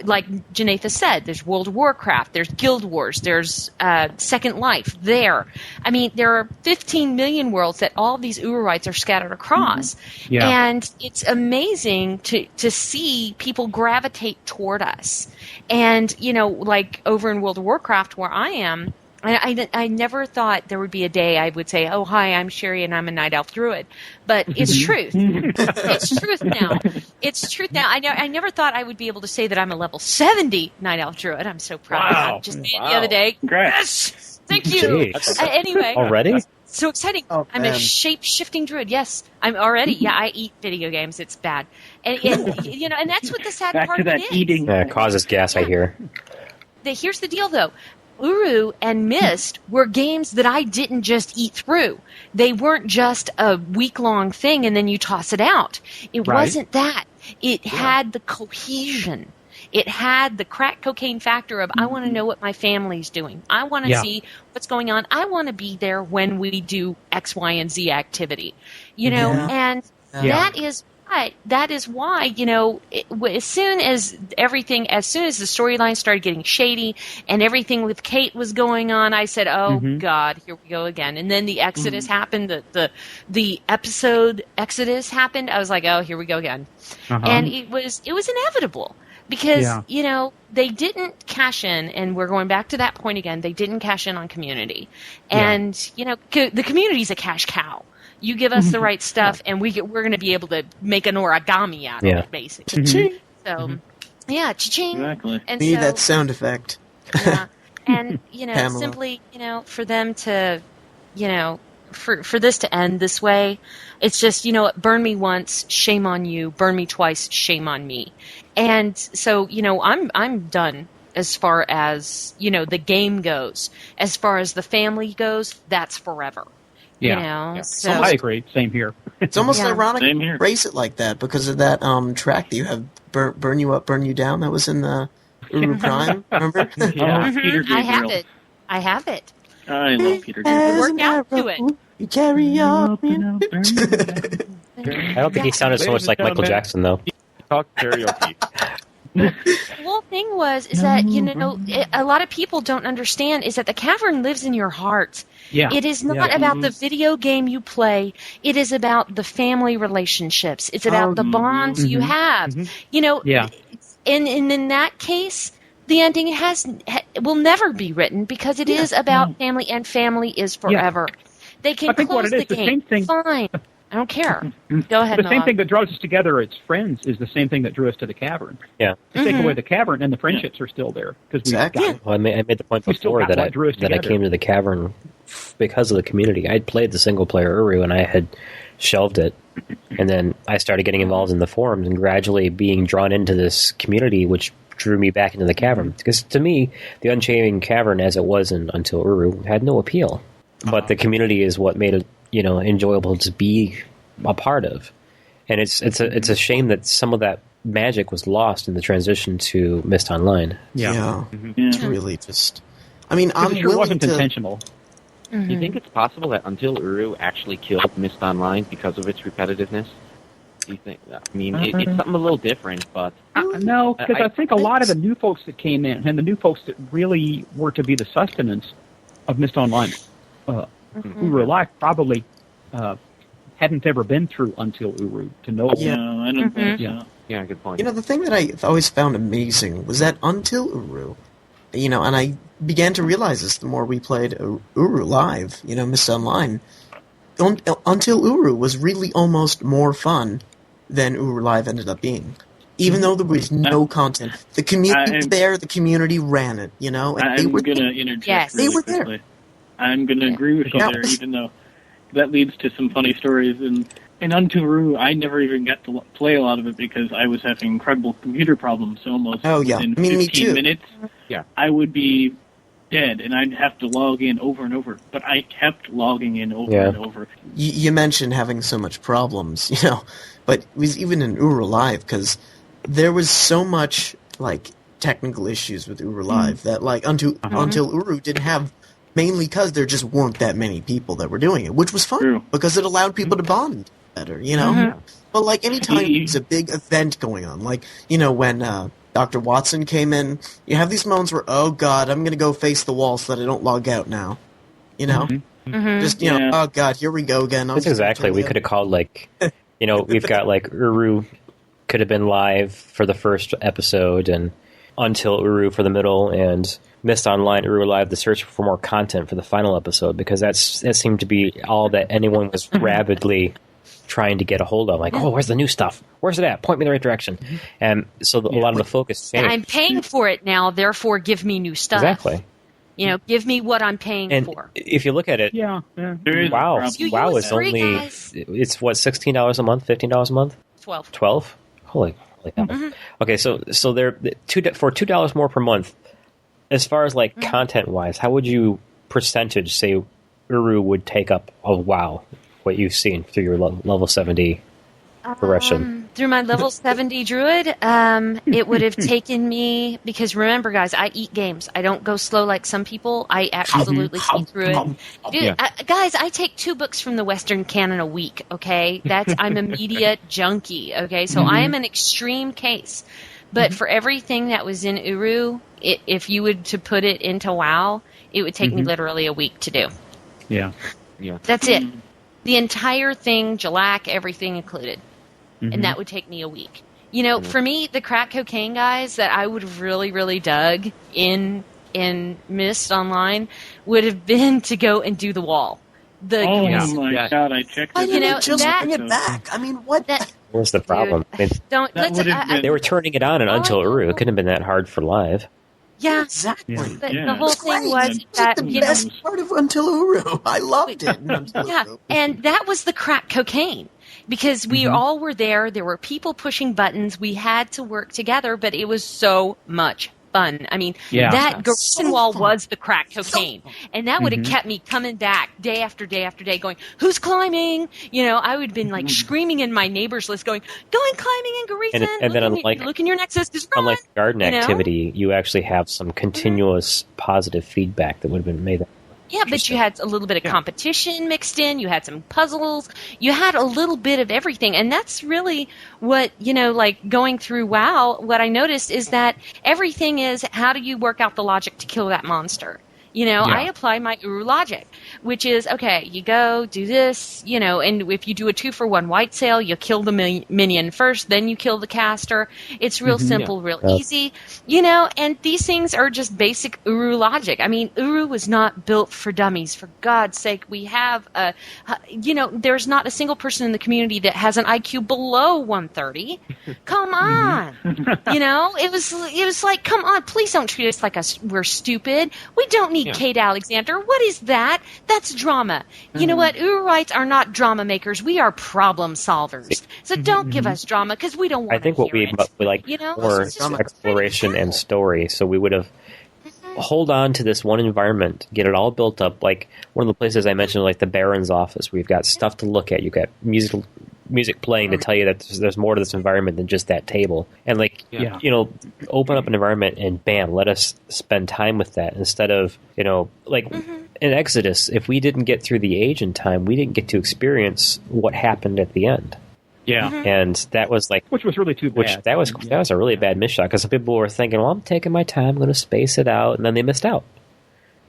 like Janatha said, there's World of Warcraft, there's Guild Wars, there's Second Life there. I mean, there are 15 million worlds that all of these Uruites are scattered across. Mm-hmm. Yeah. And it's amazing to see people gravitate toward us. And, like over in World of Warcraft where I am, I never thought there would be a day I would say, oh, hi, I'm Sherry and I'm a Night Elf Druid. But it's truth. It's truth now. It's truth now. I never thought I would be able to say that I'm a level 70 Night Elf Druid. I'm so proud of that. Just the other day. Congrats. Yes! Thank you. Anyway. Already? So exciting. Oh, I'm a shape-shifting druid. Yes, I'm already. Yeah, I eat video games. It's bad. And that's what the sad Back part to that of it is. Eating. It causes gas, I hear. Here's the deal, though. Uru and Myst were games that I didn't just eat through. They weren't just a week-long thing and then you toss it out. It wasn't that. It had the cohesion. It had the crack cocaine factor of, I want to know what my family's doing. I want to see what's going on. I want to be there when we do X, Y, and Z activity. And that is why, as soon as the storyline started getting shady and everything with Kate was going on, I said, oh, God, here we go again. And then the Exodus happened, the episode Exodus happened. I was like, oh, here we go again. And it was inevitable. Because, they didn't cash in, and we're going back to that point again, they didn't cash in on community. And, the community's a cash cow. You give us the right stuff, and we're going to be able to make an origami out of it, basically. Cha-ching. So, cha-ching. Exactly. And We need that sound effect. Yeah. And, Pamela. simply, for them to, for this to end this way, it's just, burn me once, shame on you. Burn me twice, shame on me. And so, I'm done as far as, the game goes. As far as the family goes, that's forever. Yeah. So I agree. Same here. It's almost ironic Same to here. race it like that because of that track that you have, Burn You Up, Burn You Down, that was in the Uru Prime, remember? Peter I have Gabriel. it. I have it. I love Peter Gabriel. Work out to it. You carry on. I don't think he sounded so much like Michael Jackson, though. Talk karaoke. The whole thing is that, a lot of people don't understand is that the cavern lives in your heart. Yeah. It is not about the video game you play. It is about the family relationships. It's about the bonds you have. And in that case, the ending will never be written because it is about family, and family is forever. They can close the game. Fine. I don't care. Go ahead, The same thing that draws us together as friends is the same thing that drew us to the cavern. Yeah. You take away the cavern, and the friendships are still there. Exactly. Well, I made the point before that I came to the cavern because of the community. I'd played the single-player Uru, and I had shelved it. And then I started getting involved in the forums and gradually being drawn into this community, which drew me back into the cavern. Because to me, the Unchained Cavern, as it was until Uru, had no appeal. But the community is what made it, enjoyable to be a part of. And it's a shame that some of that magic was lost in the transition to Myst Online. Yeah. It's really just... I mean, I'm It sure willing wasn't to. intentional. Do you think it's possible that Until Uru actually killed Myst Online because of its repetitiveness? Do you think? I mean, it's something a little different, but No, because I think a lot of the new folks that came in, and the new folks that really were to be the sustenance of Myst Online, Uru Life probably hadn't ever been through Until Uru to know. Yeah. No, I don't think so. yeah, good point. You know, the thing that I always found amazing was that Until Uru, you know, and I began to realize this the more we played Uru Live, you know, Myst Online. Until Uru was really almost more fun than Uru Live ended up being. Even though there was no content. The community was there, the community ran it, you know? And I'm going to interject Yes. really They were quickly. I'm going to agree with you Now- there, even though that leads to some funny stories. And in Until Uru, I never even got to play a lot of it because I was having incredible computer problems. So almost within I mean, me 15 too. minutes, I would be dead, and I'd have to log in over and over. But I kept logging in over and over. You mentioned having so much problems, you know, but it was even in Uru Live, because there was so much, like, technical issues with Uru Live that, like, Until Uru didn't have, mainly because there just weren't that many people that were doing it, which was fun, True. because it allowed people to bond better, you know? But, like, anytime there's a big event going on, like, you know, when Dr. Watson came in, you have these moments where, oh, God, I'm going to go face the wall so that I don't log out now, you know? Just, you know, oh, God, here we go again. That's exactly. We could have called, like, you know, we've got, like, Uru could have been live for the first episode, and Until Uru for the middle, and Myst Online, Uru Live, the search for more content for the final episode, because that seemed to be all that anyone was rapidly trying to get a hold of. Like, oh, where's the new stuff? Where's it at? Point me in the right direction. And so a lot of the focus changed. I'm paying for it now, therefore give me new stuff. Exactly. You know, give me what I'm paying And for. if you look at it, There is WoW, a problem. WoW is free, only, guys. it's what, $16 a month, $15 a month? 12. 12? Holy cow. Okay, so they're for $2 more per month. As far as like content wise, how would you percentage say Uru would take up of WoW? What you've seen through your level 70 progression? Through my level 70 druid, it would have taken me, because remember guys, I eat games. I don't go slow like some people. I absolutely see through it. Dude, guys, I take 2 books from the Western canon a week, okay? I'm a media junkie, okay? So I am an extreme case. But for everything that was in Uru, if you would to put it into WoW, it would take me literally a week to do. Yeah. That's it. The entire thing, Jalak, everything included. And that would take me a week. You know, for me, the crack cocaine guys that I would have really, really dug in Myst Online would have been to go and do the wall. My God, I checked it. You know, just that- bring it back. I mean, what? What's the problem? I mean, they were turning it on in Until Uru. It couldn't have been that hard for live. Yeah, Exactly. but Yeah. the whole It's thing great. was It's that, the you know, best part of Until Uru. I loved it. in Until yeah, Uru. and that was the crack cocaine. Because we all were there were people pushing buttons, we had to work together, but it was so much fun. I mean, that Garrison wall was the crack cocaine. And that would have kept me coming back day after day after day going, who's climbing? You know, I would have been like screaming in my neighbors list going, going climbing in Garrison. And then look in your nexus. Just run. Unlike garden you know? activity, you actually have some continuous positive feedback that would have been made. Yeah, but you had a little bit of competition mixed in. You had some puzzles. You had a little bit of everything. And that's really what, you know, like going through WoW, what I noticed is that everything is how do you work out the logic to kill that monster? You know, I apply my Uru logic, which is, okay, you go do this, you know, and if you do a 2-for-1 white sale, you kill the minion first, then you kill the caster. It's real simple, real easy, you know, and these things are just basic Uru logic. I mean, Uru was not built for dummies. For God's sake, we have you know, there's not a single person in the community that has an IQ below 130. Come on. You know, it was like, come on, please don't treat us like we're stupid. We don't need Kate Alexander. What is that? That's drama. You know what? Uruites are not drama makers. We are problem solvers. So don't give us drama because we don't want to I think what we like you know? more It's just exploration and story. So we would have hold on to this one environment, get it all built up. Like one of the places I mentioned, like the Baron's office, where you've got stuff to look at. You've got musical music playing to tell you that there's more to this environment than just that table. And open up an environment and bam, let us spend time with that instead of, in Exodus, if we didn't get through the age in time, we didn't get to experience what happened at the end. Yeah. And that was which was really too bad. That was a really bad miss shot, because some people were thinking, well, I'm taking my time, I'm going to space it out, and then they missed out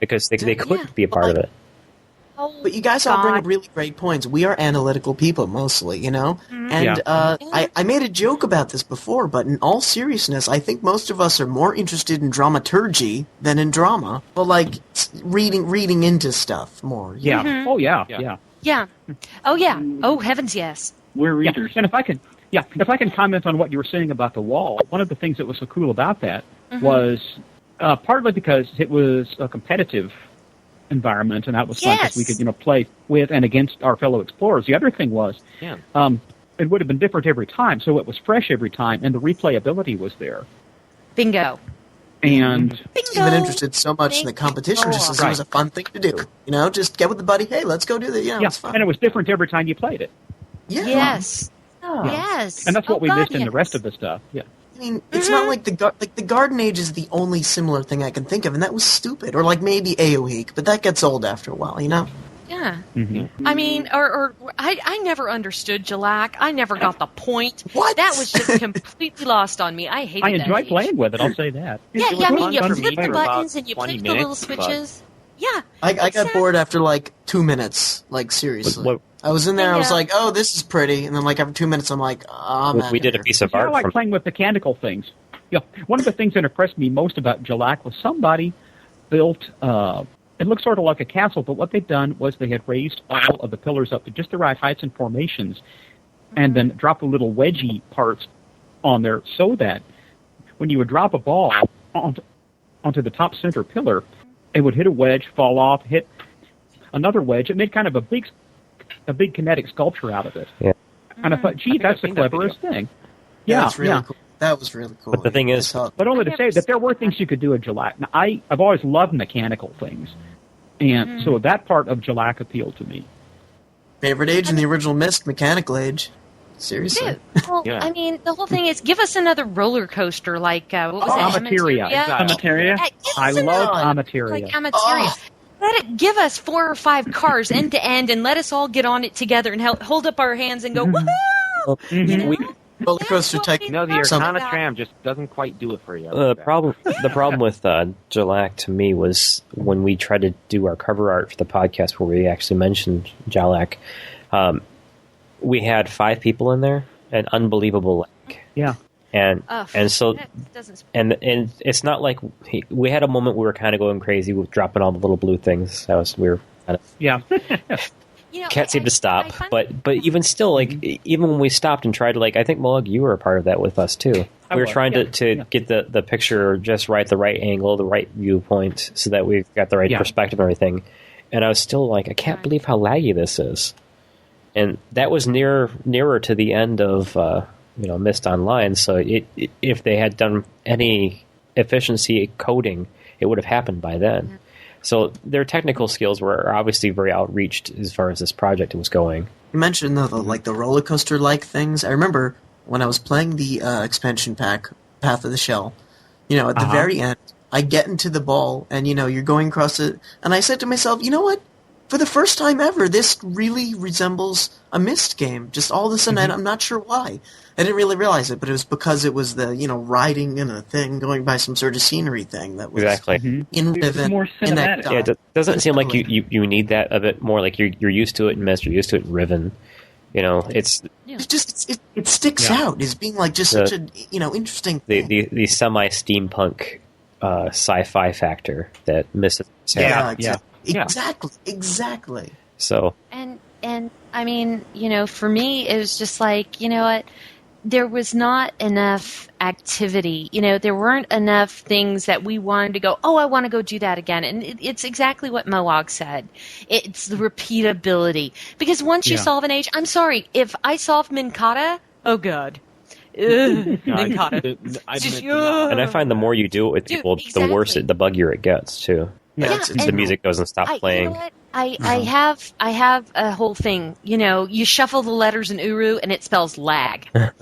because they couldn't be a part of it. But you guys all bring up really great points. We are analytical people mostly, And I made a joke about this before, but in all seriousness, I think most of us are more interested in dramaturgy than in drama. Well, reading into stuff more. Yeah. Mm-hmm. Oh, yeah. Yeah. Oh, yeah. Oh, heavens, yes. We're readers. And if I can comment on what you were saying about the wall, one of the things that was so cool about that was partly because it was a competitive environment, and that was fun because we could play with and against our fellow explorers. The other thing was it would have been different every time, so it was fresh every time, and the replayability was there. Bingo. And even interested so much in the competition just as it was a fun thing to do. Just get with the buddy, hey, let's go do that. It's fun. And it was different every time you played it. Yeah. Yes. Oh. Yes. And that's what we missed in the rest of the stuff. Yeah. I mean, it's not like the Garden Age is the only similar thing I can think of, and that was stupid. Or maybe Aohik, but that gets old after a while, Yeah. Mm-hmm. I mean, I never understood Jalak. I never got the point. What? That was just completely lost on me. I hated that. I enjoyed playing with it, I'll say that. Yeah, I mean, you fun flip for the about buttons and you 20 click the little minutes, switches. Yeah. I got bored after 2 minutes, seriously. I was in there, I was like, oh, this is pretty, and then after 2 minutes I'm like, we did a piece of art. I like playing with mechanical things. Yeah, one of the things that impressed me most about Jalak was somebody built, it looked sort of like a castle, but what they'd done was they had raised all of the pillars up to just the right heights and formations, and then dropped the little wedgie parts on there so that when you would drop a ball onto the top center pillar, it would hit a wedge, fall off, hit another wedge. It made kind of a big kinetic sculpture out of it. Yeah. And I thought, gee, that's the cleverest thing. Yeah, that's really cool. That was really cool. But the thing is, but only to say that there were things you could do in Jalak. Now, I've always loved mechanical things, and so that part of Jalak appealed to me. Favorite age in the original Myst, mechanical age. Seriously. Dude, well, I mean, the whole thing is, give us another roller coaster, what was it? Amateria. Amateria. I love Amateria. Amateria. Let it give us 4 or 5 cars end to end, and let us all get on it together and hold up our hands and go, woohoo! Roller coaster type. The Arcana tram just doesn't quite do it for you. The problem with Jalak to me was when we tried to do our cover art for the podcast where we actually mentioned Jalak. We had 5 people in there, an unbelievable lag. Yeah. And so it's not like we had a moment we were kind of going crazy with dropping all the little blue things. We were kind of can't seem to stop. But even still, even when we stopped and tried to I think Moog, you were a part of that with us too. We were trying to get the picture just right, the right angle, the right viewpoint, so that we got the right perspective and everything. And I was still I can't believe how laggy this is. And that was nearer to the end of Myst Online. So if they had done any efficiency coding, it would have happened by then. Yeah. So their technical skills were obviously very outreached as far as this project was going. You mentioned the roller coaster things. I remember when I was playing the expansion pack, Path of the Shell. At the very end, I get into the ball, and you're going across it, and I said to myself, you know what? For the first time ever, this really resembles a Myst game. Just all of a sudden, I'm not sure why. I didn't really realize it, but it was because it was the, riding in a thing, going by some sort of scenery thing that was in Riven. More cinematic. Yeah, it doesn't seem like you need that a bit more. You're used to it in Myst, you're used to it in Riven. It sticks out as being such a interesting thing. The semi-steampunk sci-fi factor that Myst has. Exactly. So and I mean, for me, it was just what? There was not enough activity. There weren't enough things that we wanted to go, oh, I want to go do that again. And it's exactly what Moog said. It's the repeatability. Because once you solve an age, I'm sorry, if I solve Minkata, oh, God. Minkata. And I find the more you do it with people, the worse the buggier it gets, too. Yeah, the music doesn't stop playing. You know what? I have a whole thing. You shuffle the letters in Uru and it spells lag. And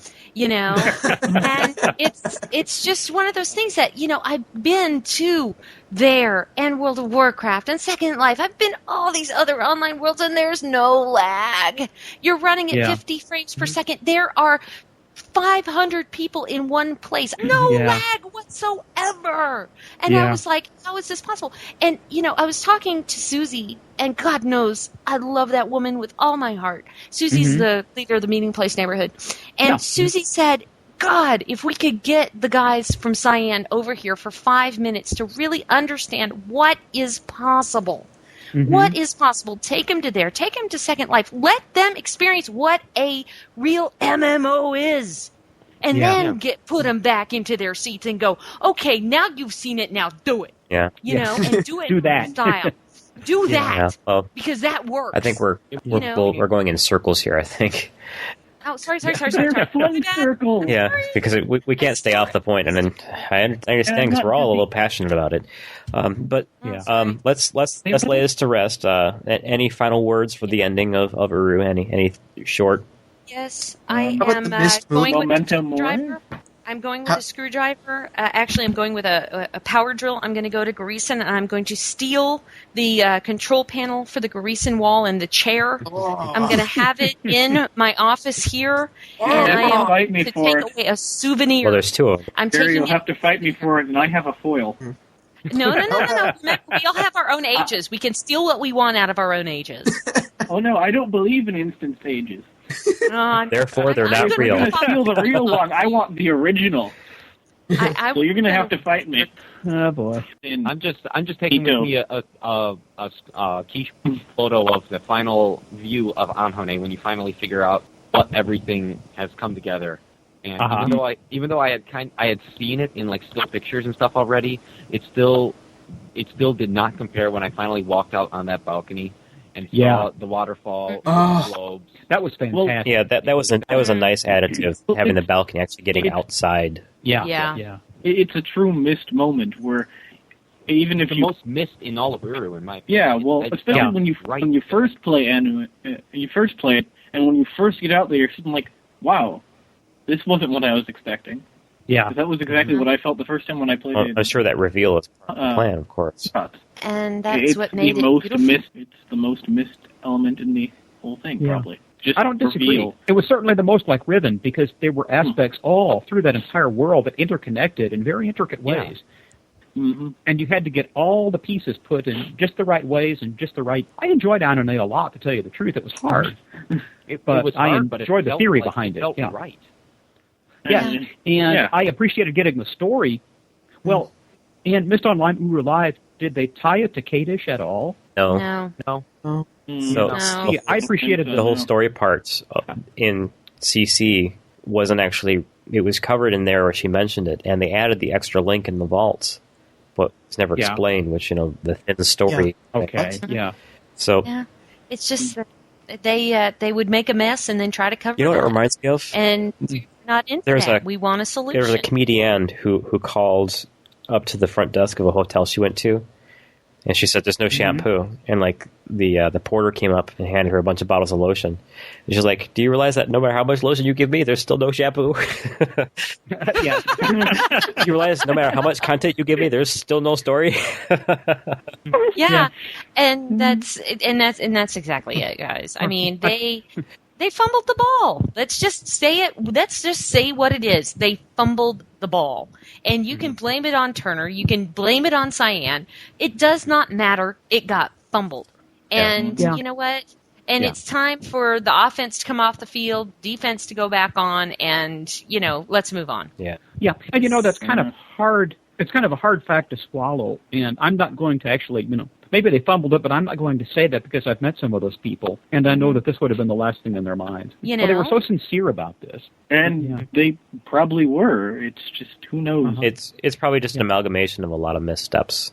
it's just one of those things that I've been to there and World of Warcraft and Second Life. I've been all these other online worlds and there's no lag. You're running at 50 frames per second. There are 500 people in one place. No lag whatsoever. And I was like, how is this possible? And, I was talking to Susie, and God knows I love that woman with all my heart. Susie's the leader of the Meeting Place neighborhood. And Susie said, God, if we could get the guys from Cyan over here for 5 minutes to really understand what is possible. What is possible? Take them to there. Take them to Second Life. Let them experience what a real MMO is. And then put them back into their seats and go, okay, now you've seen it, now do it. Yeah. And do it Do that. in style. Do that. Yeah. Well, because that works. I think we're going in circles here, I think. Oh, sorry. They're circle. Yeah, because we can't stay off the point, and then I understand because we're all a little passionate about it. But let's lay this to rest. Any final words for the ending of Uru? Any short? Yes, I am going with a screwdriver. I'm going with a screwdriver. Actually, I'm going with a power drill. I'm going to go to Garrison, and I'm going to steal the control panel for the Garrison wall and the chair. I'm going to have it in my office here, and I am fight me to for take away a souvenir. Well, there's two of them. I'm Barry, taking you'll have to fight me for it, and I have a foil. No. We all have our own ages. We can steal what we want out of our own ages. Oh, no, I don't believe in instant ages. Therefore, they're not real. I'm going to steal the real one. I want the original. So you're going to have to fight me. Oh boy! I'm just taking with me a key photo of the final view of Anhone when you finally figure out what everything has come together. And even though I had seen it in like still pictures and stuff already, it still did not compare when I finally walked out on that balcony and saw the waterfall, the globes. That was fantastic. Yeah, that was a nice additive, having the balcony actually getting outside. Yeah. It's a true Myst moment where even if the most Myst in all of Uru, in my opinion. Yeah, well, especially when you first play it, and when you first get out there, you're sitting like, wow, this wasn't what I was expecting. Yeah, that was exactly what I felt the first time when I played it. I'm sure that reveal is part of the plan, of course. And that's what made it beautiful. It's the most Myst element in the whole thing, probably. I don't disagree. It was certainly the most like Riven because there were aspects all through that entire world that interconnected in very intricate ways. And you had to get all the pieces put in just the right ways and just the right... I enjoyed Anhone a lot, to tell you the truth. It was hard. I enjoyed the theory behind it. Felt right. Yes, and I appreciated getting the story. Well, and Myst Online Uru Live, did they tie it to Kadish at all? No. So I appreciated the whole story parts in CC wasn't actually... It was covered in there where she mentioned it, and they added the extra link in the vaults, but it's never explained, which, the thin story. Yeah. Okay, So... Yeah. It's just that they would make a mess and then try to cover it. You know what it reminds me of? And not into that. We want a solution. There was a comedian who called up to the front desk of a hotel she went to, and she said, "There's no shampoo." And the porter came up and handed her a bunch of bottles of lotion. And she's like, "Do you realize that no matter how much lotion you give me, there's still no shampoo?" Yeah. You realize no matter how much content you give me, there's still no story. And that's exactly it, guys. I mean, they fumbled the ball. Let's just say it. Let's just say what it is. They fumbled the ball. And you can blame it on Turner. You can blame it on Cyan. It does not matter. It got fumbled. And you know what? And it's time for the offense to come off the field, defense to go back on, and, let's move on. Yeah. Yeah. And, that's kind of hard. It's kind of a hard fact to swallow. And I'm not going to actually, maybe they fumbled it, but I'm not going to say that because I've met some of those people, and I know that this would have been the last thing in their minds. But they were so sincere about this. And they probably were. It's just, who knows? It's probably just an amalgamation of a lot of missteps.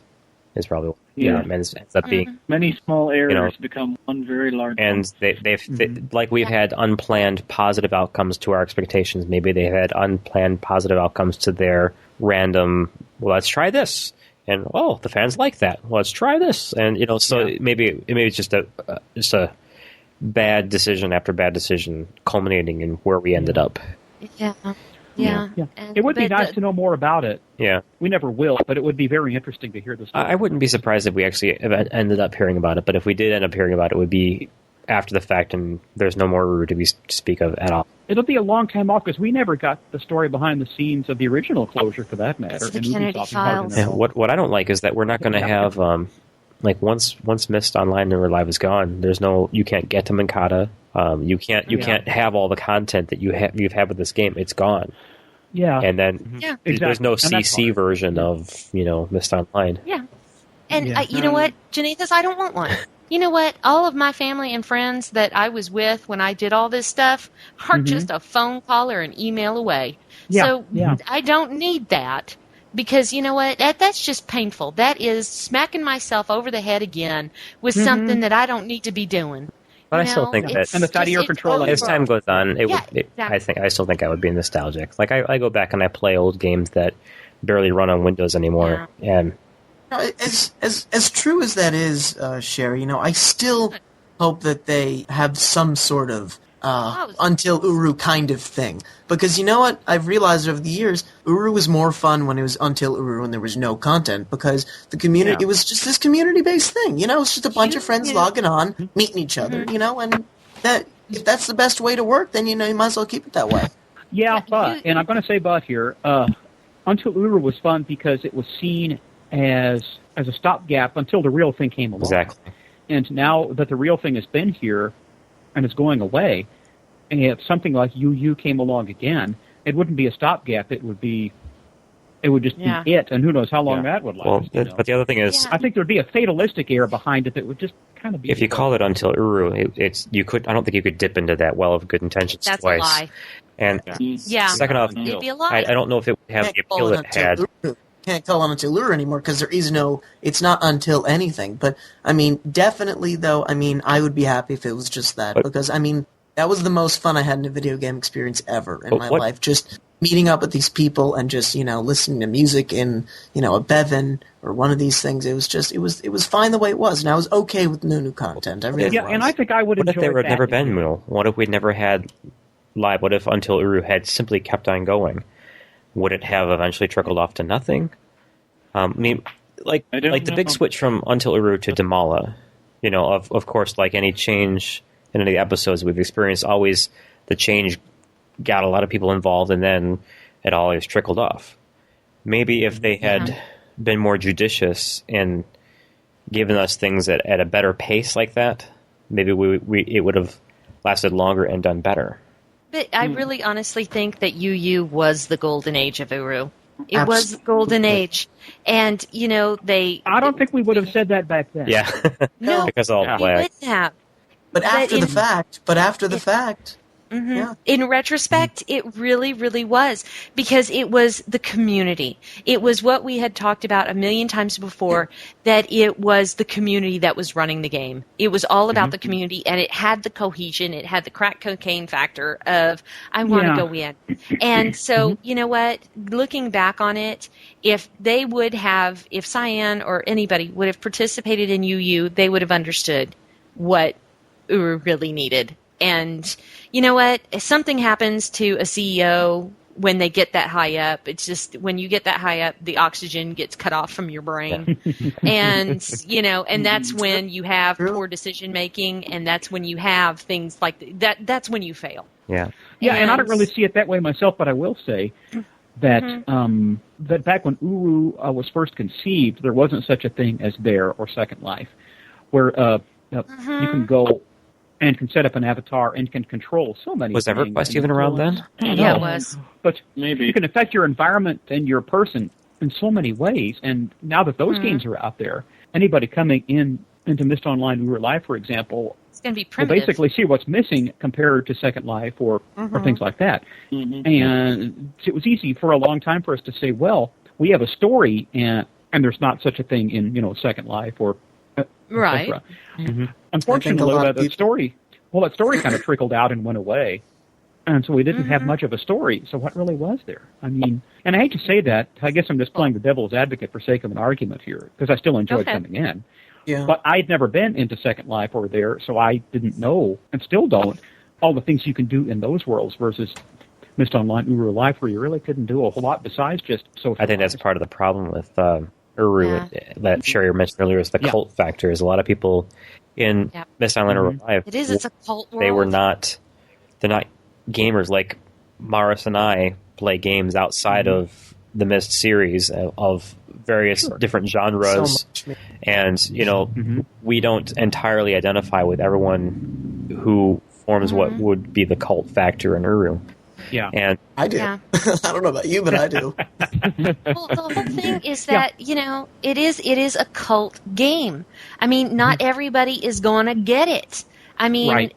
Is probably what ends up being. Many small errors become one very large one. And they've like we've had unplanned positive outcomes to our expectations. Maybe they've had unplanned positive outcomes to their random, well, let's try this. And the fans like that. Let's try this. And maybe it's just a bad decision after bad decision, culminating in where we ended up. Yeah. And, it would be nice to know more about it. Yeah. We never will, but it would be very interesting to hear this. I wouldn't be surprised if we actually ended up hearing about it, but if we did end up hearing about it, it would be after the fact, and there's no more Uru to speak of at all. It'll be a long time off because we never got the story behind the scenes of the original closure, for that matter. It's the Kennedy Files. And what I don't like is that we're not going to have once Myst Online and Relive is gone, you can't get to Mankata. You can't have all the content that you've had with this game. It's gone. Yeah. And then there's no CC version of Myst Online. Yeah. And you know what, Janethus, I don't want one. You know what? All of my family and friends that I was with when I did all this stuff are just a phone call or an email away. So I don't need that because you know what? That's just painful. That is smacking myself over the head again with something that I don't need to be doing. But I still think that, and the side of your control, as time goes on, I still think I would be nostalgic. Like I go back and I play old games that barely run on Windows anymore, and. As true as that is, Sherry, I still hope that they have some sort of Until Uru kind of thing. Because you know what? I've realized over the years, Uru was more fun when it was Until Uru and there was no content, because the community, it was just this community-based thing, It's just a bunch of friends logging on, meeting each other, and that if that's the best way to work, then, you might as well keep it that way. Yeah, and I'm going to say here, Until Uru was fun because it was seen as a stopgap until the real thing came along. Exactly. And now that the real thing has been here and is going away, and if something like UU came along again, it wouldn't be a stopgap. It would just be it, and who knows how long that would last. Well, but the other thing is, I think there'd be a fatalistic air behind it that would just kind of be. If you call it Until Uru, I don't think you could dip into that well of good intentions That's twice. A lie. And second off, it'd be a lie. I don't know if it would have the appeal it had. Can't call it Until Uru anymore because there is it's not until anything. But, definitely, though, I would be happy if it was just that. Because, that was the most fun I had in a video game experience ever in my life. Just meeting up with these people and just, listening to music in, a Bevan or one of these things. It was just, it was fine the way it was. And I was okay with no new content. I really was. And I think I would enjoy that. What if there had never been Moonel? What if we'd never had Live? What if Until Uru had simply kept on going? Would it have eventually trickled off to nothing? The big switch from Until Uru to Damala, of course, like any change in any episodes we've experienced, always the change got a lot of people involved, and then it always trickled off. Maybe if they had been more judicious and given us things at a better pace like that, maybe it would have lasted longer and done better. But I really honestly think that UU was the golden age of Uru. It Absolutely. was the golden age. And, I don't think we would have said that back then. Yeah. No, because all we wouldn't have. But after the fact, Yeah. In retrospect, it really, really was, because it was the community. It was what we had talked about a million times before, that it was the community that was running the game. It was all about the community, and it had the cohesion. It had the crack cocaine factor of, I want to go in. And so, you know what? Looking back on it, if Cyan or anybody would have participated in UU, they would have understood what Uru really needed. And you know what? If something happens to a CEO when they get that high up, it's just when you get that high up, the oxygen gets cut off from your brain. And, and that's when you have poor decision making, and that's when you have things like that. That's when you fail. Yeah. Yeah, and I don't really see it that way myself, but I will say that that back when Uru was first conceived, there wasn't such a thing as Bear or Second Life, where you can go and can set up an avatar and can control so many things. Was EverQuest even around then? Yeah, it was. But maybe you can affect your environment and your person in so many ways. And now that those games are out there, anybody coming into Myst Online Uru Live, for example, it's going to be will primitive. basically see what's missing compared to Second Life or things like that. And it was easy for a long time for us to say, well, we have a story, and there's not such a thing in Second Life or right. Unfortunately, that story kind of trickled out and went away. And so we didn't have much of a story. So what really was there? I mean, and I hate to say that. I guess I'm just playing the devil's advocate for sake of an argument here, because I still enjoyed coming in. Yeah. But I'd never been into Second Life or there, so I didn't know, and still don't, all the things you can do in those worlds versus Myst Online, Uru Life, where you really couldn't do a whole lot besides just social. I think that's part of the problem with Uru that Sherry mentioned earlier is the cult factor. Is a lot of people in Myst Online Uru Life. It is. It's a cult world. They're not gamers like Maris and I play games outside of the Myst series of various different genres, and we don't entirely identify with everyone who forms what would be the cult factor in Uru. Yeah, and I do. Yeah. I don't know about you, but I do. Well, the whole thing is that it is a cult game. I mean, not everybody is going to get it. I mean,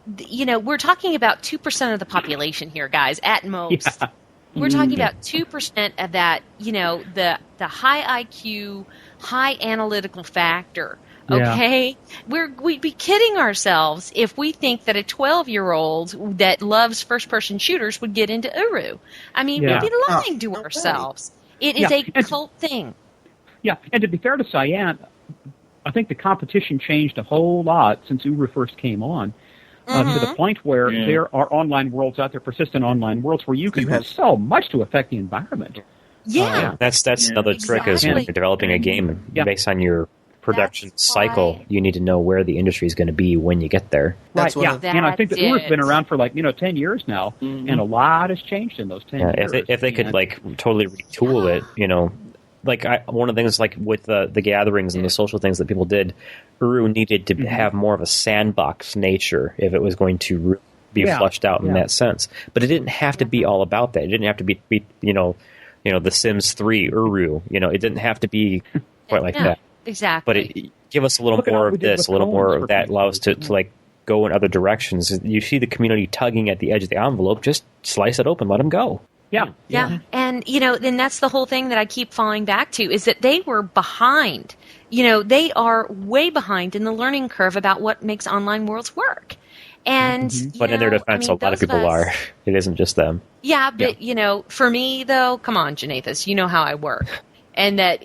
we're talking about 2% of the population here, guys, at most. Yeah. We're talking about 2% of that, the high IQ, high analytical factor. Okay? We'd be kidding ourselves if we think that a 12-year-old that loves first-person shooters would get into Uru. I mean, we'd be lying to ourselves. It is a cult thing. Yeah, and to be fair to Cyan, I think the competition changed a whole lot since Uru first came on, to the point where there are online worlds out there, persistent online worlds, where you can do so much to affect the environment. Yeah. That's another trick is when you're developing a game based on your production cycle, you need to know where the industry is going to be when you get there. Right, and I think that Uru's been around for 10 years now, and a lot has changed in those 10 years. If they could totally retool it, one of the things with the gatherings and the social things that people did, Uru needed to have more of a sandbox nature if it was going to be flushed out in that sense. But it didn't have to be all about that. It didn't have to be The Sims 3 Uru. It didn't have to be quite like that. Exactly. But give us a little more of this, a little more of that, allow us to go in other directions. You see the community tugging at the edge of the envelope, just slice it open, let them go. Yeah. And, then that's the whole thing that I keep falling back to, is that they were behind. They are way behind in the learning curve about what makes online worlds work. And, but in their defense, a lot of people are. It isn't just them. Yeah, but, for me, though, come on, Janathus, you know how I work. And that,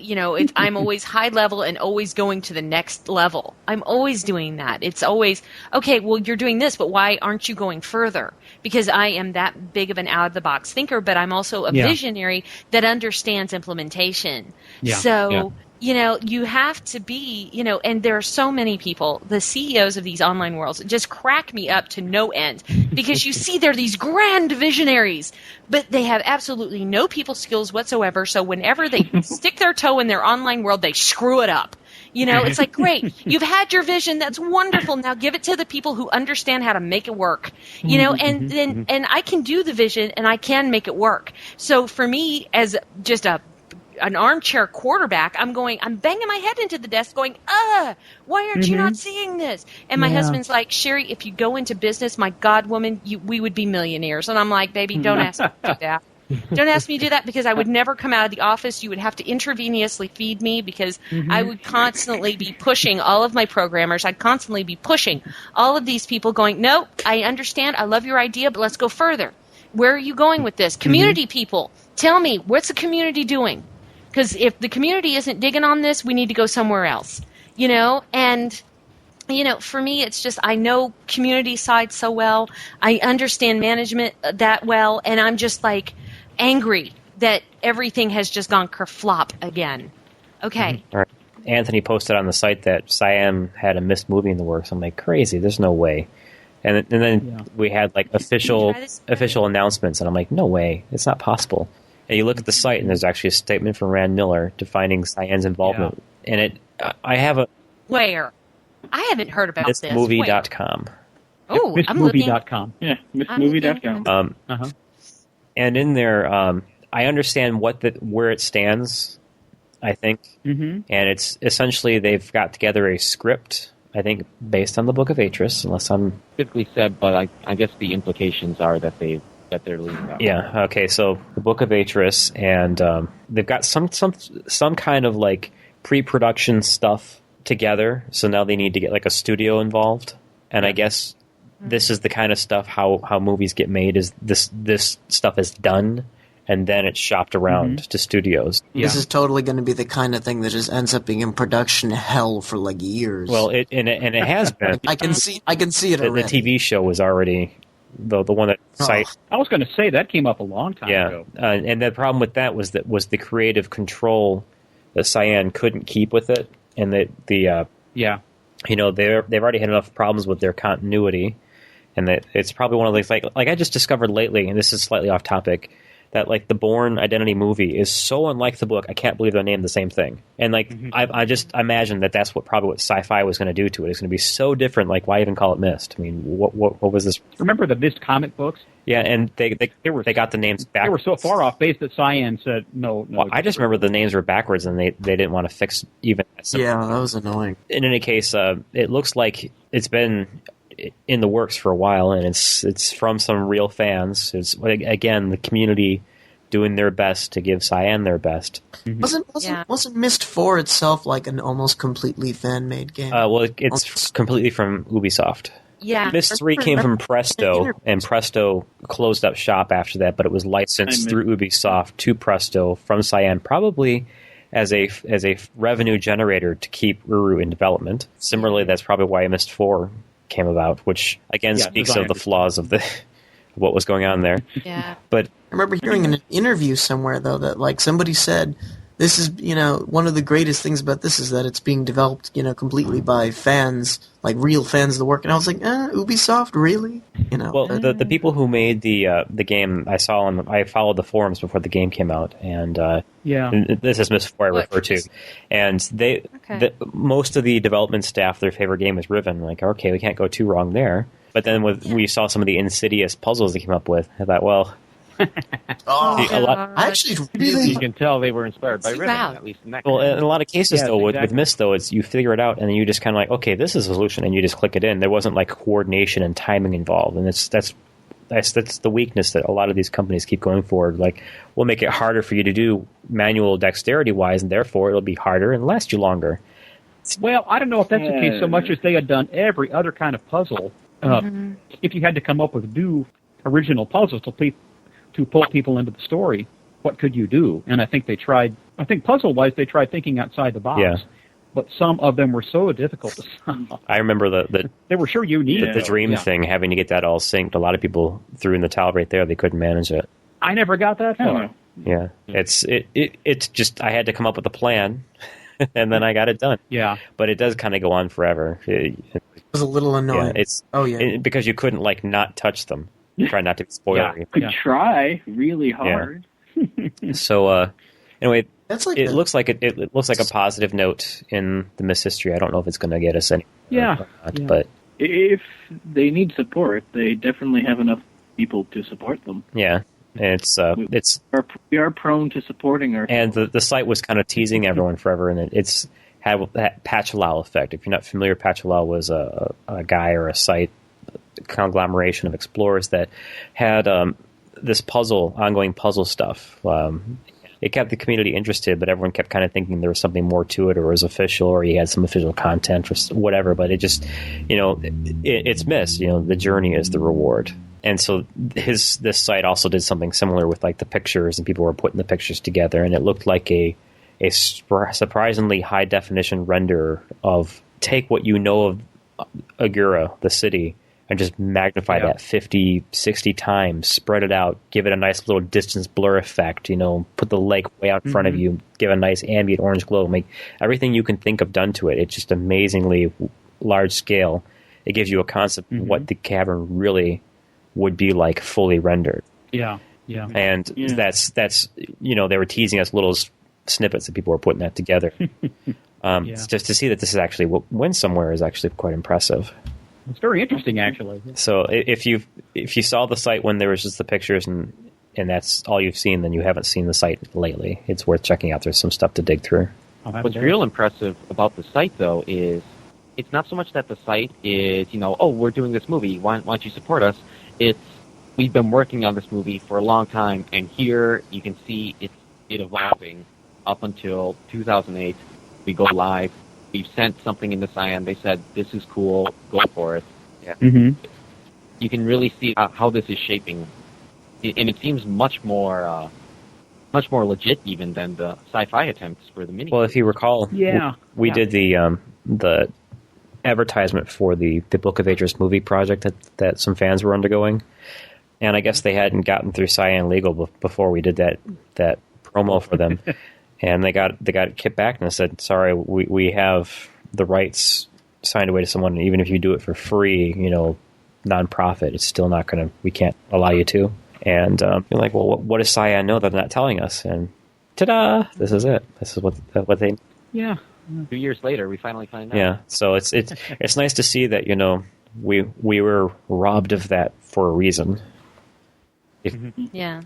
I'm always high level and always going to the next level. I'm always doing that. It's always, okay, well, you're doing this, but why aren't you going further? Because I am that big of an out-of-the-box thinker, but I'm also a visionary that understands implementation. So, you have to be, and there are so many people, the CEOs of these online worlds, just crack me up to no end, because you see they're these grand visionaries, but they have absolutely no people skills whatsoever, so whenever they stick their toe in their online world, they screw it up. It's like, great, you've had your vision, that's wonderful, now give it to the people who understand how to make it work, and I can do the vision, and I can make it work. So for me, as just an armchair quarterback, I'm banging my head into the desk going, why aren't you not seeing this? And my husband's like, Sherry, if you go into business, my God, woman, we would be millionaires. And I'm like, baby, don't ask me to do that. Don't ask me to do that, because I would never come out of the office. You would have to intravenously feed me, because I would constantly be pushing all of my programmers. I'd constantly be pushing all of these people going, no, I understand. I love your idea, but let's go further. Where are you going with this? Community people, tell me, what's the community doing? Because if the community isn't digging on this, we need to go somewhere else, And, for me, it's just I know community side so well. I understand management that well. And I'm just angry that everything has just gone kerflop again. Okay. All right. Anthony posted on the site that Cyan had a Myst movie in the works. I'm like, crazy. There's no way. And then we had official announcements. And I'm like, no way. It's not possible. And you look at the site, and there's actually a statement from Rand Miller defining Cyan's involvement. And I have a... Where? I haven't heard about this. Mystmovie.com. Oh, I'm looking. Mystmovie.com. Yeah, Mystmovie.com. And in there, I understand where it stands, I think. And it's essentially they've got together a script, I think, based on the Book of Atris, unless I'm... Typically said, but I guess the implications are that they're leaving that. Yeah. Okay. So the Book of Atris, and they've got some kind of pre-production stuff together. So now they need to get a studio involved, and I guess this is the kind of stuff how movies get made. Is this stuff is done, and then it's shopped around to studios. This is totally going to be the kind of thing that just ends up being in production hell for like years. Well, it has been. I can see it the already. TV show was already the one that I was going to say that came up a long time ago. And the problem with that was the creative control that Cyan couldn't keep with it, and they've already had enough problems with their continuity, and that it's probably one of those like I just discovered lately, and this is slightly off topic, that like the Bourne Identity movie is so unlike the book. I can't believe they named the same thing. And like I just imagine that's probably what sci-fi was going to do to it. It's going to be so different. Like, why even call it Myst? I mean, what was this? Remember the Myst comic books? Yeah, and they got the names back. They were so far off base that Cyan said no. Well, I just remember the names were backwards, and they didn't want to fix even that. Yeah, that was annoying. In any case, it looks like it's been in the works for a while, and it's from some real fans. It's again the community doing their best to give Cyan their best. Wasn't Myst 4 itself like an almost completely fan-made game? Well, it's completely from Ubisoft. Yeah. Myst 3 came from Presto, and Presto closed up shop after that, but it was licensed through Ubisoft to Presto from Cyan, probably as a revenue generator to keep Uru in development. Similarly, that's probably why Myst 4 came about, which again speaks of the flaws of what was going on there. Yeah. But I remember hearing in an interview somewhere though that like somebody said this is one of the greatest things about this is that it's being developed completely by fans, like real fans of the work, and I was like, Ubisoft, really? Well, the people who made the game, I followed the forums before the game came out, and and this is Myst 4 I refer to, and most of the development staff, their favorite game was Riven. Like, okay, we can't go too wrong there. But then we saw some of the insidious puzzles they came up with. I thought, well. You can tell they were inspired by Riven, at least in that case. Well, in a lot of cases, though, with Myst, though, it's you figure it out, and then you just kind of like, okay, this is a solution, and you just click it in. There wasn't like coordination and timing involved, and that's the weakness that a lot of these companies keep going forward. Like, we'll make it harder for you to do manual dexterity-wise, and therefore it'll be harder and last you longer. Well, I don't know if that's the case so much as they had done every other kind of puzzle. If you had to come up with new original puzzles to pull people into the story, what could you do? And I think puzzle-wise, they tried thinking outside the box. Yeah. But some of them were so difficult to solve. I remember they were sure you needed the dream thing, having to get that all synced. A lot of people threw in the towel right there. They couldn't manage it. I never got that far. Yeah. It's just I had to come up with a plan, and then I got it done. Yeah. But it does kind of go on forever. It was a little annoying. Yeah, because you couldn't like not touch them. Try not to be spoilery. You could try really hard. Yeah. So anyway, it looks like it looks like a positive note in the Myst history. I don't know if it's going to get us any. But if they need support, they definitely have enough people to support them. Yeah. We are prone to supporting our and the site was kind of teasing everyone forever, and it's had that Pachalal effect. If you're not familiar, Pachalal was a guy or a site conglomeration of explorers that had this ongoing puzzle stuff. It kept the community interested, but everyone kept kind of thinking there was something more to it, or it was official, or he had some official content, or whatever. But it just, it's Myst. The journey is the reward. And so this site also did something similar with like the pictures, and people were putting the pictures together, and it looked like a surprisingly high definition render of take what you know of Agura, the city, and just magnify that 50, 60 times, spread it out, give it a nice little distance blur effect, put the lake way out in front of you, give a nice ambient orange glow, make everything you can think of done to it. It's just amazingly large scale. It gives you a concept of what the cavern really would be like fully rendered. Yeah, yeah. And that's they were teasing us little snippets that people were putting that together. Just to see that this is actually what went somewhere is actually quite impressive. It's very interesting, actually. So if you saw the site when there was just the pictures and that's all you've seen, then you haven't seen the site lately. It's worth checking out. There's some stuff to dig through. What's real impressive about the site, though, is it's not so much that the site is, we're doing this movie, why don't you support us? It's we've been working on this movie for a long time, and here you can see it evolving up until 2008. We go live. We've sent something into Cyan. They said, this is cool. Go for it. Yeah. Mm-hmm. you can really see how this is shaping, and it seems much more legit even than the sci-fi attempts for the mini. Well, if you recall, we did the advertisement for the Book of Ages movie project that some fans were undergoing, and I guess they hadn't gotten through Cyan Legal before we did that promo for them, and they got it kicked back and said, "Sorry, we have the rights signed away to someone, and even if you do it for free, non-profit, it's still not gonna. We can't allow you to." And you're like, well, what does Cyan know that they're not telling us? And ta-da! This is it. This is what they. Yeah. 2 years later, we finally find out. Yeah. So it's nice to see that we were robbed of that for a reason.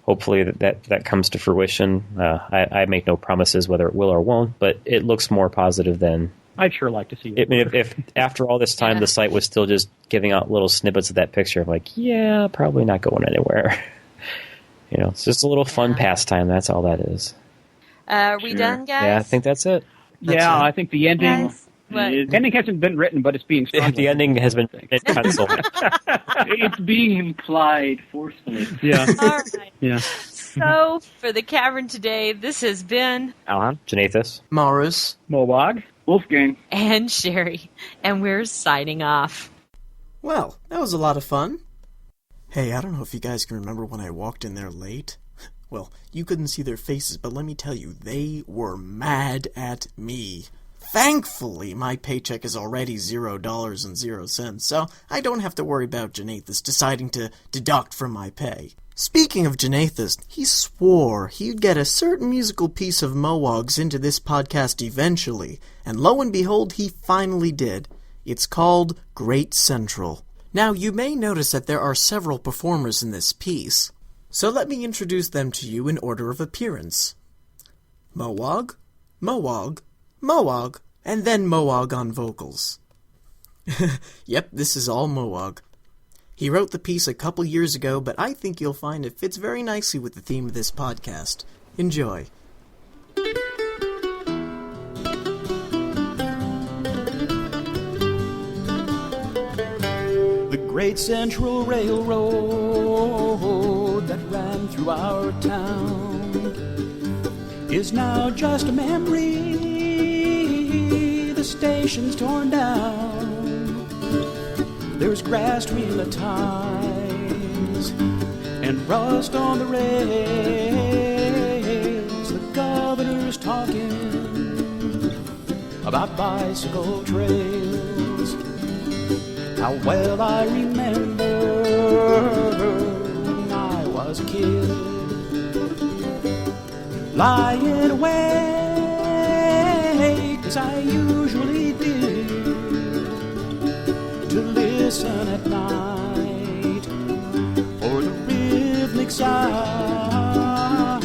Hopefully that comes to fruition. I make no promises whether it will or won't, but it looks more positive than. I'd sure like to see it. I mean, if after all this time the site was still just giving out little snippets of that picture, I'm like, yeah, probably not going anywhere. It's just a little fun pastime. That's all that is. Are we done, guys? Yeah, I think that's it. I think the ending. The ending hasn't been written, but it's being strung. The ending has been penciled. It's being implied forcefully. Yeah. All right. Yeah. So, for the Cavern today, this has been Alhan, Janathus, Morris, Mowag, Wolfgang, and Sherry, and we're signing off. Well, that was a lot of fun. Hey, I don't know if you guys can remember when I walked in there late. Well, you couldn't see their faces, but let me tell you, they were mad at me. Thankfully, my paycheck is already $0.00, so I don't have to worry about Janathus deciding to deduct from my pay. Speaking of Janathus, he swore he'd get a certain musical piece of Mowag's into this podcast eventually, and lo and behold, he finally did. It's called Great Central. Now, you may notice that there are several performers in this piece, so let me introduce them to you in order of appearance. Mowag, Mowag, Mowag, and then Mowag on vocals. Yep, this is all Mowag. He wrote the piece a couple years ago, but I think you'll find it fits very nicely with the theme of this podcast. Enjoy. The Great Central Railroad that ran through our town is now just a memory. The station's torn down. There's grass between the ties and rust on the rails. The governor's talking about bicycle trails. How well I remember when I was a kid, lying awake as I usually did, to listen at night for the rhythmic sound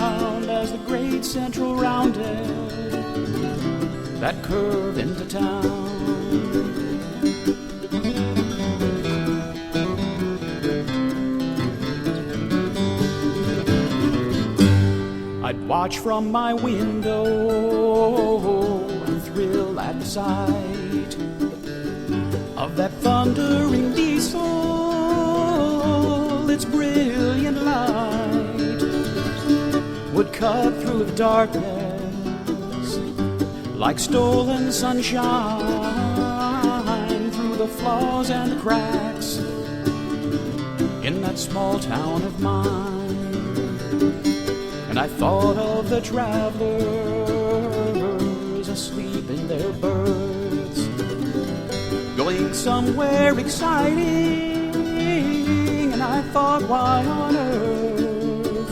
as the Great Central rounded that curve into town. I'd watch from my window and thrill at the sight of that thundering diesel. Its brilliant light would cut through the darkness like stolen sunshine, through the flaws and the cracks in that small town of mine. And I thought of the travelers asleep in their berths, going somewhere exciting, and I thought, why on earth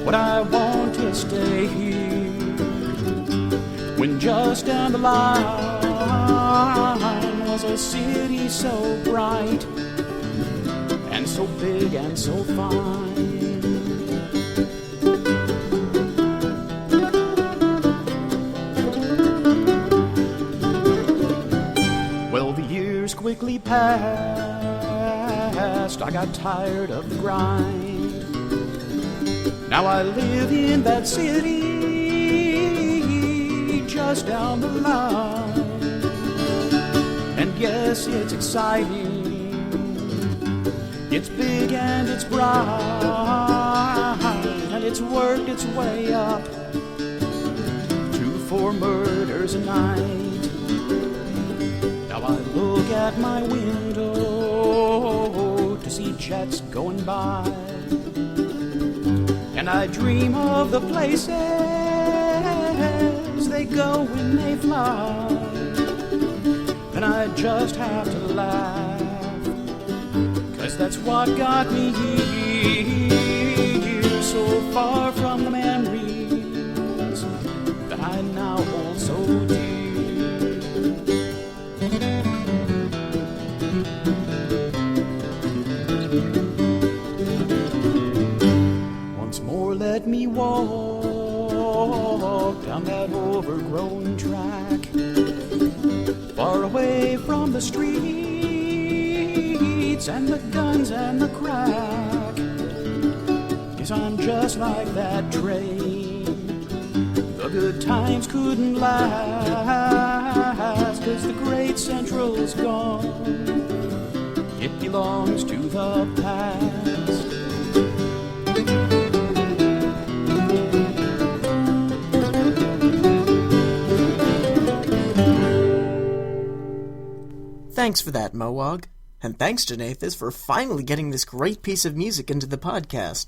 would I want to stay here when just down the line was a city so bright and so big and so fine. Quickly passed, I got tired of the grind. Now I live in that city just down the line. And yes, it's exciting, It's big and it's bright, and it's worked its way up to 4 murders a night. Now I look at my window to see jets going by, and I dream of the places they go when they fly, and I just have to laugh, 'cause that's what got me here, so far from the memories that I now hold so dear. Once more let me walk down that overgrown track, far away from the streets and the guns and the crack. 'Cause I'm just like that train, the good times couldn't last, 'cause the great Central's gone, it belongs to the past. Thanks for that, Mowog. And thanks to Nathis for finally getting this great piece of music into the podcast.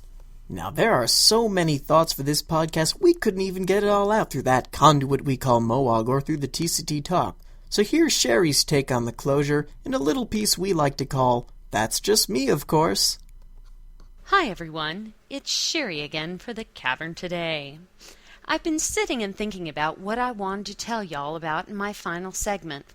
Now, there are so many thoughts for this podcast, we couldn't even get it all out through that conduit we call Mowog or through the TCT Talk. So here's Sherry's take on the closure in a little piece we like to call That's Just Me, of course. Hi, everyone. It's Sherry again for the Cavern Today. I've been sitting and thinking about what I wanted to tell y'all about in my final segment.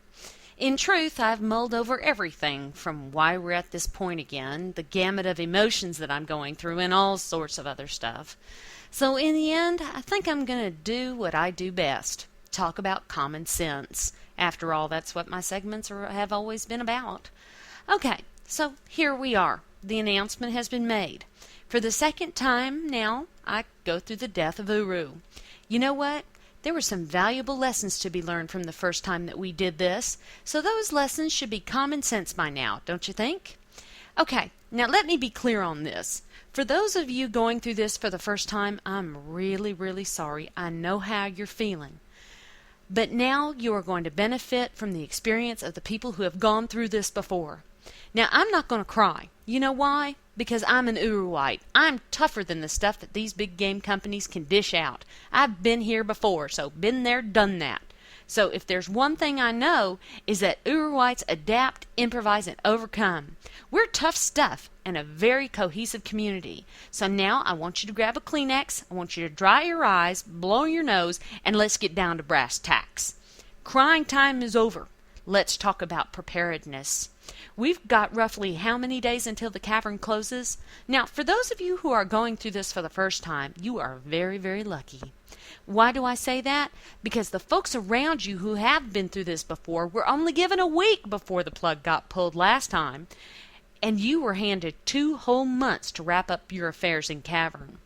In truth, I've mulled over everything, from why we're at this point again, the gamut of emotions that I'm going through, and all sorts of other stuff. So in the end, I think I'm going to do what I do best, talk about common sense. After all, that's what my segments have always been about. Okay, so here we are. The announcement has been made. For the second time now, I go through the death of Uru. You know what? There were some valuable lessons to be learned from the first time that we did this, so those lessons should be common sense by now, don't you think? Okay, now let me be clear on this. For those of you going through this for the first time, I'm really, really sorry. I know how you're feeling. But now you are going to benefit from the experience of the people who have gone through this before. Now, I'm not going to cry. You know why? Because I'm an Uruite. I'm tougher than the stuff that these big game companies can dish out. I've been here before, so been there, done that. So if there's one thing I know, is that Uruites adapt, improvise, and overcome. We're tough stuff and a very cohesive community. So now I want you to grab a Kleenex, I want you to dry your eyes, blow your nose, and let's get down to brass tacks. Crying time is over. Let's talk about preparedness. We've got roughly how many days until the cavern closes? Now, for those of you who are going through this for the first time, you are very, very lucky. Why do I say that? Because the folks around you who have been through this before were only given a week before the plug got pulled last time, and you were handed 2 whole months to wrap up your affairs in cavern.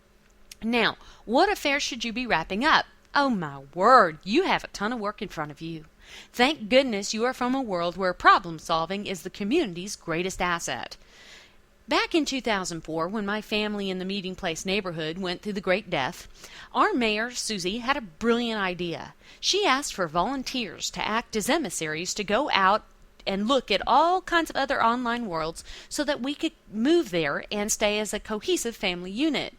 Now, what affairs should you be wrapping up? Oh my word, you have a ton of work in front of you. Thank goodness you are from a world where problem solving is the community's greatest asset. Back in 2004, when my family in the Meeting Place neighborhood went through the Great Death, our mayor, Susie, had a brilliant idea. She asked for volunteers to act as emissaries to go out and look at all kinds of other online worlds so that we could move there and stay as a cohesive family unit.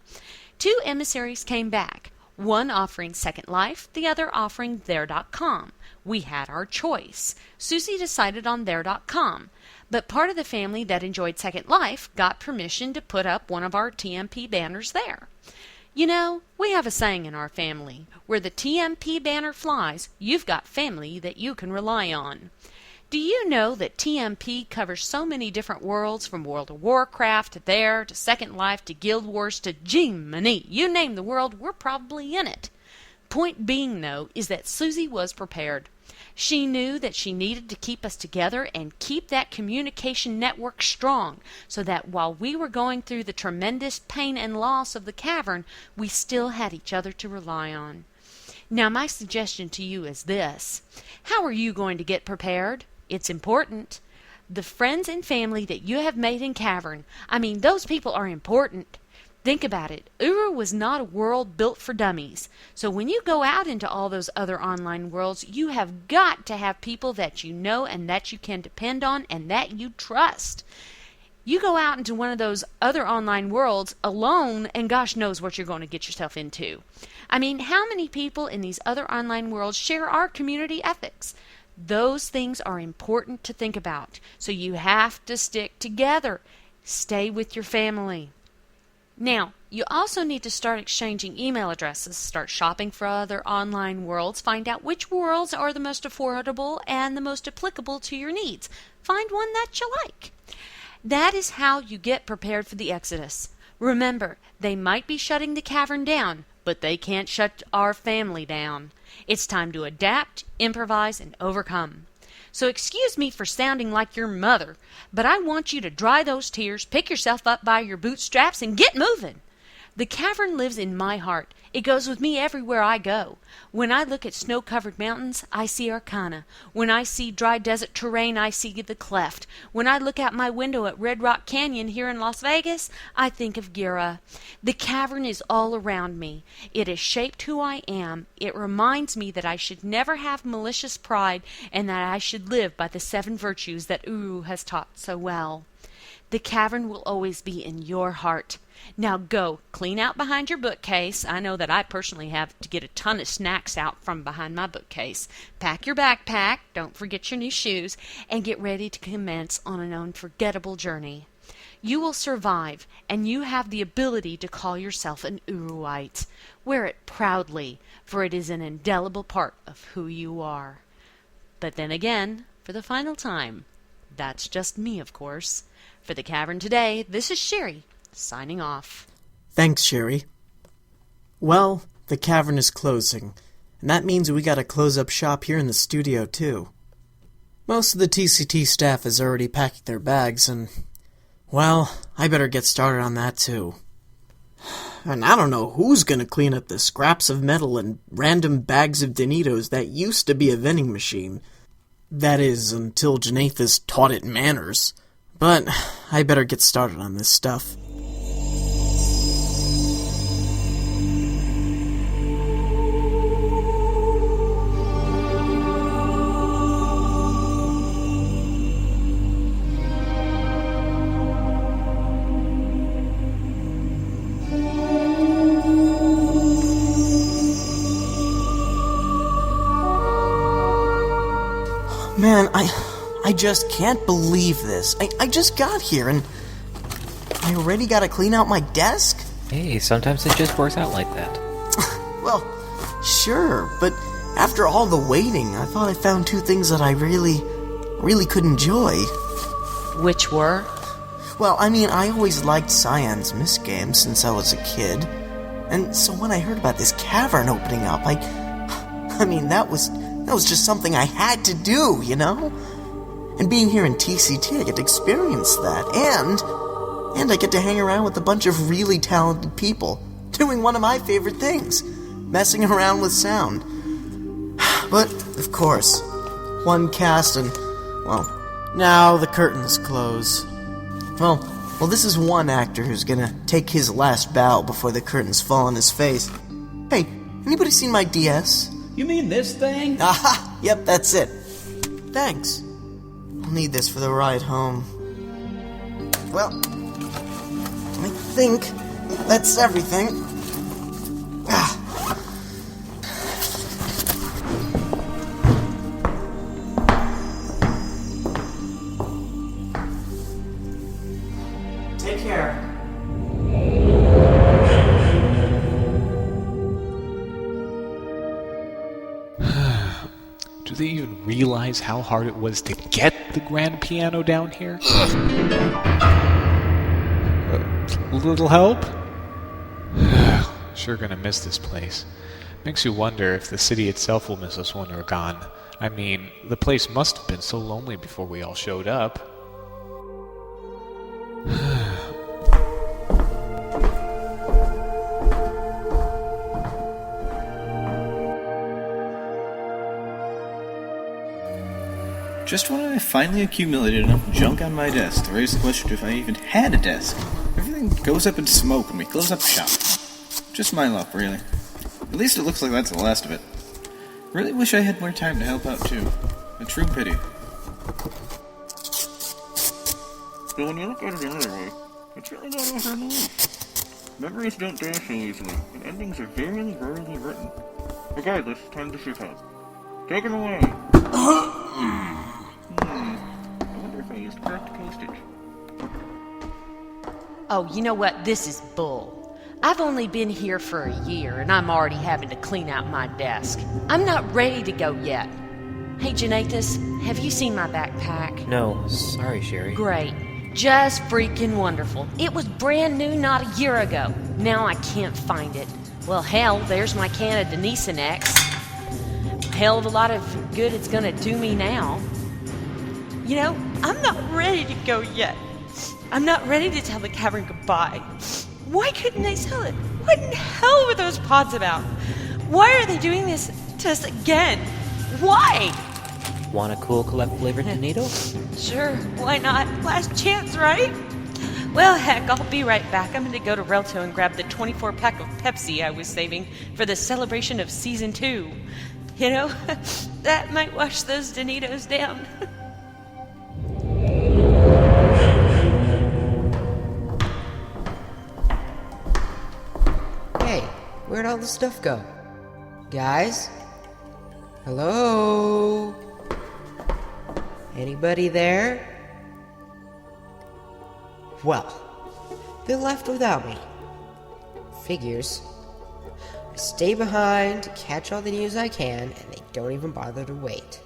2 emissaries came back, one offering Second Life, the other offering there.com. We had our choice. Susie decided on there.com, but part of the family that enjoyed Second Life got permission to put up one of our TMP banners there. You know, we have a saying in our family, where the TMP banner flies, you've got family that you can rely on. Do you know that TMP covers so many different worlds, from World of Warcraft to There to Second Life to Guild Wars to Jiminy? You name the world, we're probably in it. Point being, though, is that Susie was prepared. She knew that she needed to keep us together and keep that communication network strong, so that while we were going through the tremendous pain and loss of the cavern, we still had each other to rely on. Now, my suggestion to you is this. How are you going to get prepared? It's important. The friends and family that you have made in Cavern, I mean, those people are important. Think about it. Uru was not a world built for dummies. So when you go out into all those other online worlds, you have got to have people that you know and that you can depend on and that you trust. You go out into one of those other online worlds alone, and gosh knows what you're going to get yourself into. I mean, how many people in these other online worlds share our community ethics? Those things are important to think about. So you have to stick together. Stay with your family. Now, you also need to start exchanging email addresses, start shopping for other online worlds, find out which worlds are the most affordable and the most applicable to your needs. Find one that you like. That is how you get prepared for the Exodus. Remember, they might be shutting the cavern down, but they can't shut our family down. It's time to adapt, improvise, and overcome. So excuse me for sounding like your mother, but I want you to dry those tears, pick yourself up by your bootstraps, and get moving. The cavern lives in my heart. It goes with me everywhere I go. When I look at snow-covered mountains, I see Arcana. When I see dry desert terrain, I see the Cleft. When I look out my window at Red Rock Canyon here in Las Vegas, I think of Gira. The cavern is all around me. It has shaped who I am. It reminds me that I should never have malicious pride and that I should live by the 7 virtues that Uru has taught so well. The cavern will always be in your heart. Now go, clean out behind your bookcase. I know that I personally have to get a ton of snacks out from behind my bookcase. Pack your backpack, don't forget your new shoes, and get ready to commence on an unforgettable journey. You will survive, and you have the ability to call yourself an Uruite. Wear it proudly, for it is an indelible part of who you are. But then again, for the final time, that's just me, of course. For the Cavern Today, this is Sherry, signing off. Thanks, Sherry. Well, the cavern is closing, and that means we gotta close up shop here in the studio, too. Most of the TCT staff has already packed their bags, and, well, I better get started on that, too. And I don't know who's gonna clean up the scraps of metal and random bags of Donitos that used to be a vending machine. That is, until Janathus taught it manners. But I better get started on this stuff. Man, I just can't believe this. I just got here and I already gotta clean out my desk? Hey, sometimes it just works out like that. Well, sure, but after all the waiting, I thought I found 2 things that I really could enjoy. Which were? Well, I mean, I always liked Cyan's Myst games since I was a kid. And so when I heard about this cavern opening up, I mean, that was just something I had to do, you know? And being here in TCT, I get to experience that, and I get to hang around with a bunch of really talented people, doing one of my favorite things, messing around with sound. But, of course, one cast and, well, now the curtains close. Well, this is one actor who's gonna take his last bow before the curtains fall on his face. Hey, anybody seen my DS? You mean this thing? Aha! Yep, that's it. Thanks. I'll need this for the ride home. Well, I think that's everything. Take care. Do they even realize how hard it was to get the grand piano down here? A little help? Sure gonna miss this place. Makes you wonder if the city itself will miss us when we're gone. I mean, the place must have been so lonely before we all showed up. Just when I finally accumulated enough junk on my desk to raise the question if I even had a desk, everything goes up in smoke and we close up shop. Just my luck, really. At least it looks like that's the last of it. Really wish I had more time to help out, too. A true pity. But when you look at it another way, it's really not over in the least. Memories don't die so easily, and endings are very rarely written. Regardless, time to ship out. Take it away! I wonder if I used correct postage. Oh, you know what? This is bull. I've only been here for a year, and I'm already having to clean out my desk. I'm not ready to go yet. Hey, Janathus, have you seen my backpack? No, sorry, Sherry. Great. Just freaking wonderful. It was brand new not a year ago. Now I can't find it. Well, hell, there's my can of Denisin X. Hell of a lot of good it's gonna do me now. You know, I'm not ready to go yet. I'm not ready to tell the cavern goodbye. Why couldn't they sell it? What in hell were those pods about? Why are they doing this to us again? Why? Want a cool collect-flavored Donito? Sure, why not? Last chance, right? Well, heck, I'll be right back. I'm gonna go to Relto and grab the 24-pack of Pepsi I was saving for the celebration of Season 2. You know, that might wash those Donitos down. Hey, where'd all the stuff go? Guys? Hello? Anybody there? Well, they left without me. Figures. I stay behind to catch all the news I can, and they don't even bother to wait.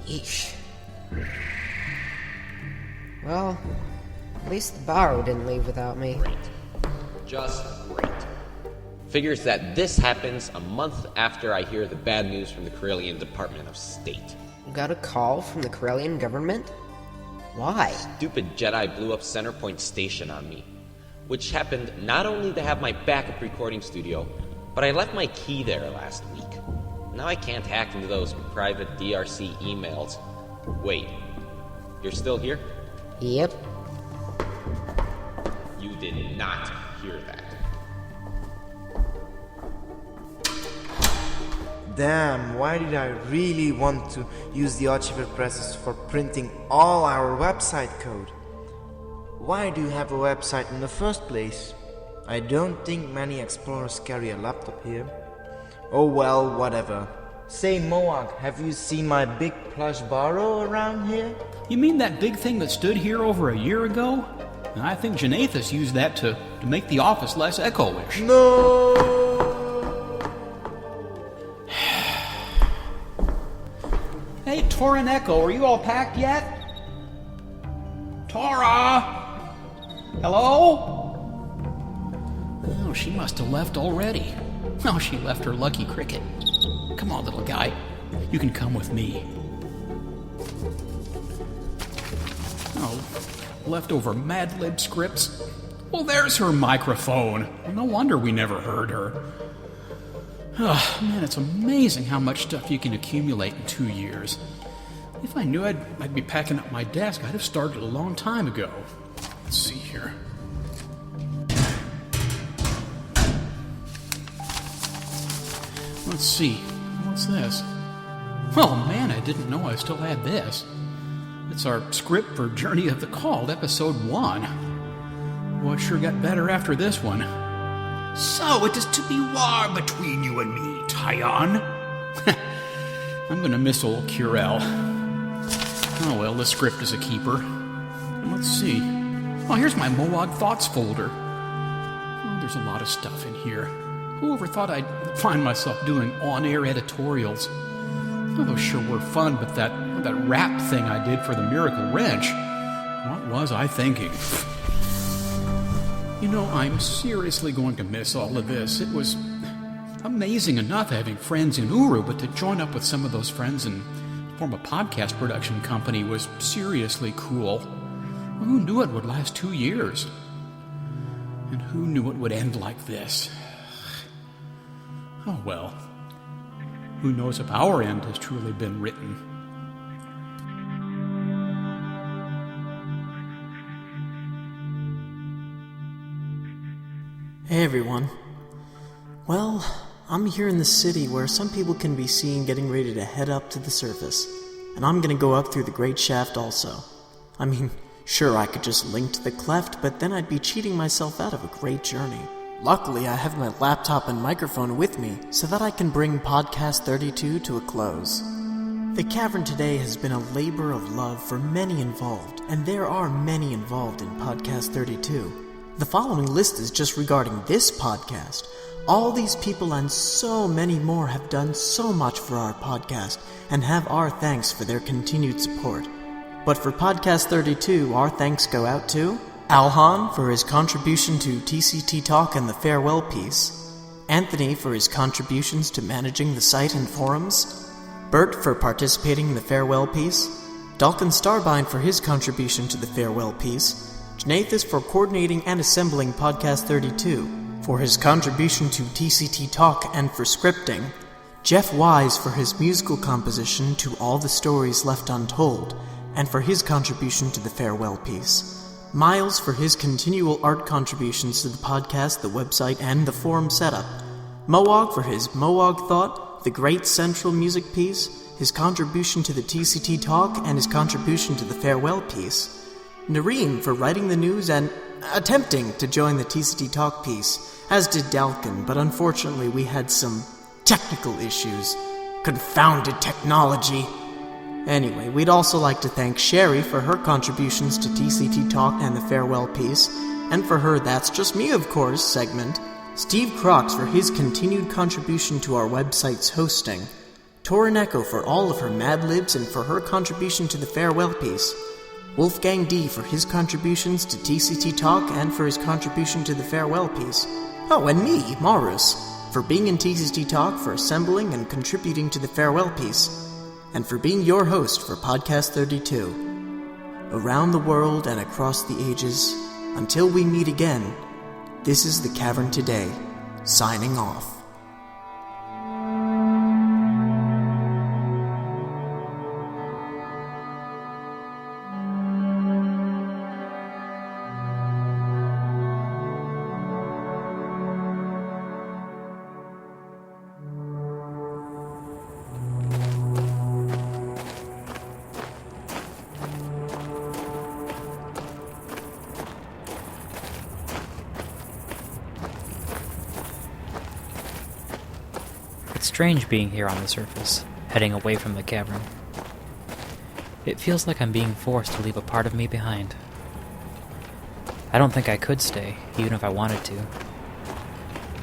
Yeesh. Well, at least the Barrow didn't leave without me. Great. Just great. Figures that this happens a month after I hear the bad news from the Corellian Department of State. Got a call from the Corellian government? Why? Stupid Jedi blew up Centerpoint Station on me, which happened not only to have my backup recording studio, but I left my key there last week. Now I can't hack into those private DRC emails. Wait, you're still here? Yep. You did not hear that. Damn, why did I really want to use the archival presses for printing all our website code? Why do you have a website in the first place? I don't think many explorers carry a laptop here. Oh well, whatever. Say, Moag, have you seen my big plush Barrow around here? You mean that big thing that stood here over a year ago? I think Janathus used that to make the office less echo-ish. No! Hey, Tora and Echo, are you all packed yet? Tora! Hello? Oh, she must have left already. Oh, she left her lucky cricket. Come on, little guy. You can come with me. Oh, leftover Mad Lib scripts. Well, there's her microphone. No wonder we never heard her. Oh, man, it's amazing how much stuff you can accumulate in 2 years. If I knew I'd be packing up my desk, I'd have started a long time ago. Let's see here. Let's see. What's this? Oh, man, I didn't know I still had this. It's our script for Journey of the Called, Episode 1. Well, it sure got better after this one. So, it is to be war between you and me, Tyon. I'm gonna miss old Curel. Oh well, the script is a keeper. And let's see. Oh, here's my Moag Thoughts folder. Oh, there's a lot of stuff in here. Who ever thought I'd find myself doing on-air editorials? Oh, those sure were fun, but that rap thing I did for the Miracle Wrench, what was I thinking? You know, I'm seriously going to miss all of this. It was amazing enough having friends in Uru, but to join up with some of those friends and form a podcast production company was seriously cool. Well, who knew it would last 2 years? And who knew it would end like this? Oh well. Who knows if our end has truly been written? Hey everyone. Well, I'm here in the city where some people can be seen getting ready to head up to the surface, and I'm gonna go up through the Great Shaft also. I mean, sure, I could just link to the cleft, but then I'd be cheating myself out of a great journey. Luckily, I have my laptop and microphone with me so that I can bring Podcast 32 to a close. The Cavern Today has been a labor of love for many involved, and there are many involved in Podcast 32. The following list is just regarding this podcast. All these people and so many more have done so much for our podcast and have our thanks for their continued support. But for Podcast 32, our thanks go out to Alhan for his contribution to TCT Talk and the farewell piece, Anthony for his contributions to managing the site and forums, Bert for participating in the farewell piece, Dalkin Starbine for his contribution to the farewell piece, Janathus for coordinating and assembling Podcast 32, for his contribution to TCT Talk and for scripting, Jeff Wise for his musical composition to All the Stories Left Untold, and for his contribution to the farewell piece, Miles for his continual art contributions to the podcast, the website, and the forum setup, Moog for his Moog Thought, the great central music piece, his contribution to the TCT Talk, and his contribution to the farewell piece, Nareem for writing the news and attempting to join the TCT Talk piece, as did Dalkin, but unfortunately we had some technical issues. Confounded technology! Anyway, we'd also like to thank Sherry for her contributions to TCT Talk and the farewell piece, and for her That's Just Me, of course segment, Steve Crocs for his continued contribution to our website's hosting, Torin Echo for all of her Mad Libs and for her contribution to the farewell piece, Wolfgang D for his contributions to TCT Talk and for his contribution to the farewell piece. Oh, and me, Marus, for being in TCT Talk, for assembling and contributing to the farewell piece, and for being your host for Podcast 32. Around the world and across the ages, until we meet again, this is The Cavern Today, signing off. It's strange being here on the surface, heading away from the cavern. It feels like I'm being forced to leave a part of me behind. I don't think I could stay, even if I wanted to.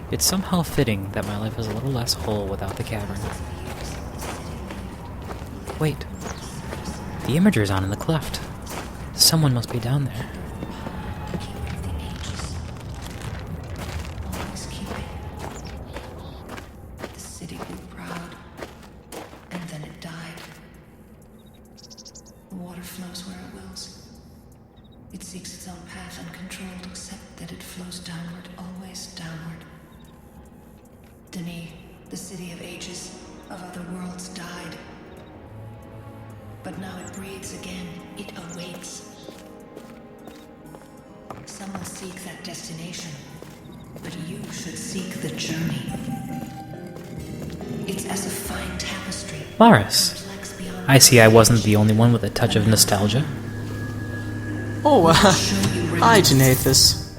It's somehow fitting that my life is a little less whole without the cavern. Wait. The imager's on in the cleft. Someone must be down there. The city of ages, of other worlds died. But now it breathes again, it awaits. Some will seek that destination, but you should seek the journey. It's as a fine tapestry. Maris, I see I wasn't the only one with a touch of nostalgia. Oh, hi, Janathus.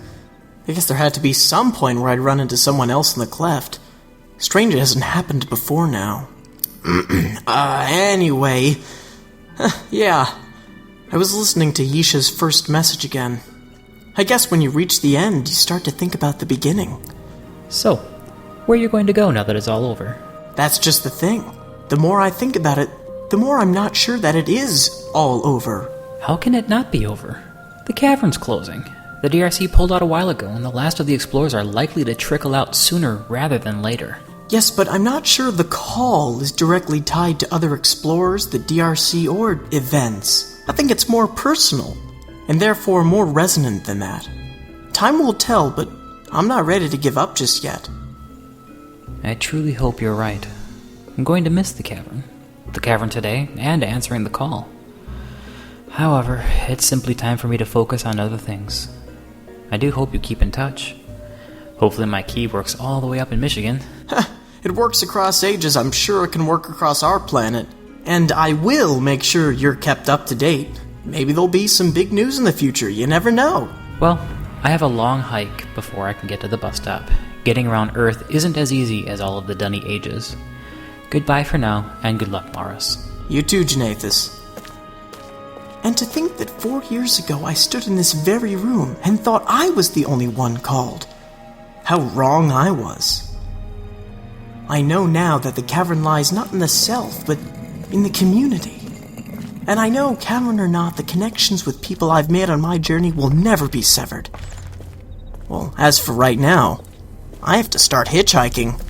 I guess there had to be some point where I'd run into someone else in the cleft. Strange it hasn't happened before now. Anyway. Yeah. I was listening to Yisha's first message again. I guess when you reach the end, you start to think about the beginning. So, where are you going to go now that it's all over? That's just the thing. The more I think about it, the more I'm not sure that it is all over. How can it not be over? The cavern's closing. The DRC pulled out a while ago, and the last of the explorers are likely to trickle out sooner rather than later. Yes, but I'm not sure the call is directly tied to other explorers, the DRC, or events. I think it's more personal, and therefore more resonant than that. Time will tell, but I'm not ready to give up just yet. I truly hope you're right. I'm going to miss the cavern today, and answering the call. However, it's simply time for me to focus on other things. I do hope you keep in touch. Hopefully my key works all the way up in Michigan. It works across ages. I'm sure it can work across our planet. And I will make sure you're kept up to date. Maybe there'll be some big news in the future. You never know. Well, I have a long hike before I can get to the bus stop. Getting around Earth isn't as easy as all of the dunny ages. Goodbye for now, and good luck, Morris. You too, Janathus. And to think that 4 years ago I stood in this very room and thought I was the only one called. How wrong I was. I know now that the cavern lies not in the self, but in the community. And I know, cavern or not, the connections with people I've made on my journey will never be severed. Well, as for right now, I have to start hitchhiking.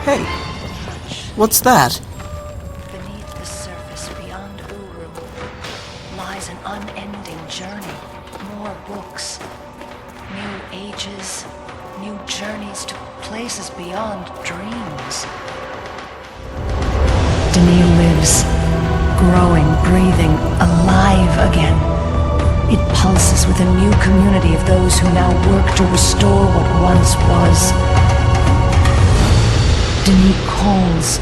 Hey, what's that? Beneath the surface beyond Uru lies an unending journey. More books, new ages, new journeys to places beyond dreams. Denis lives, growing, breathing, alive again. It pulses with a new community of those who now work to restore what once was. Denis calls.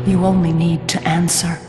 You only need to answer.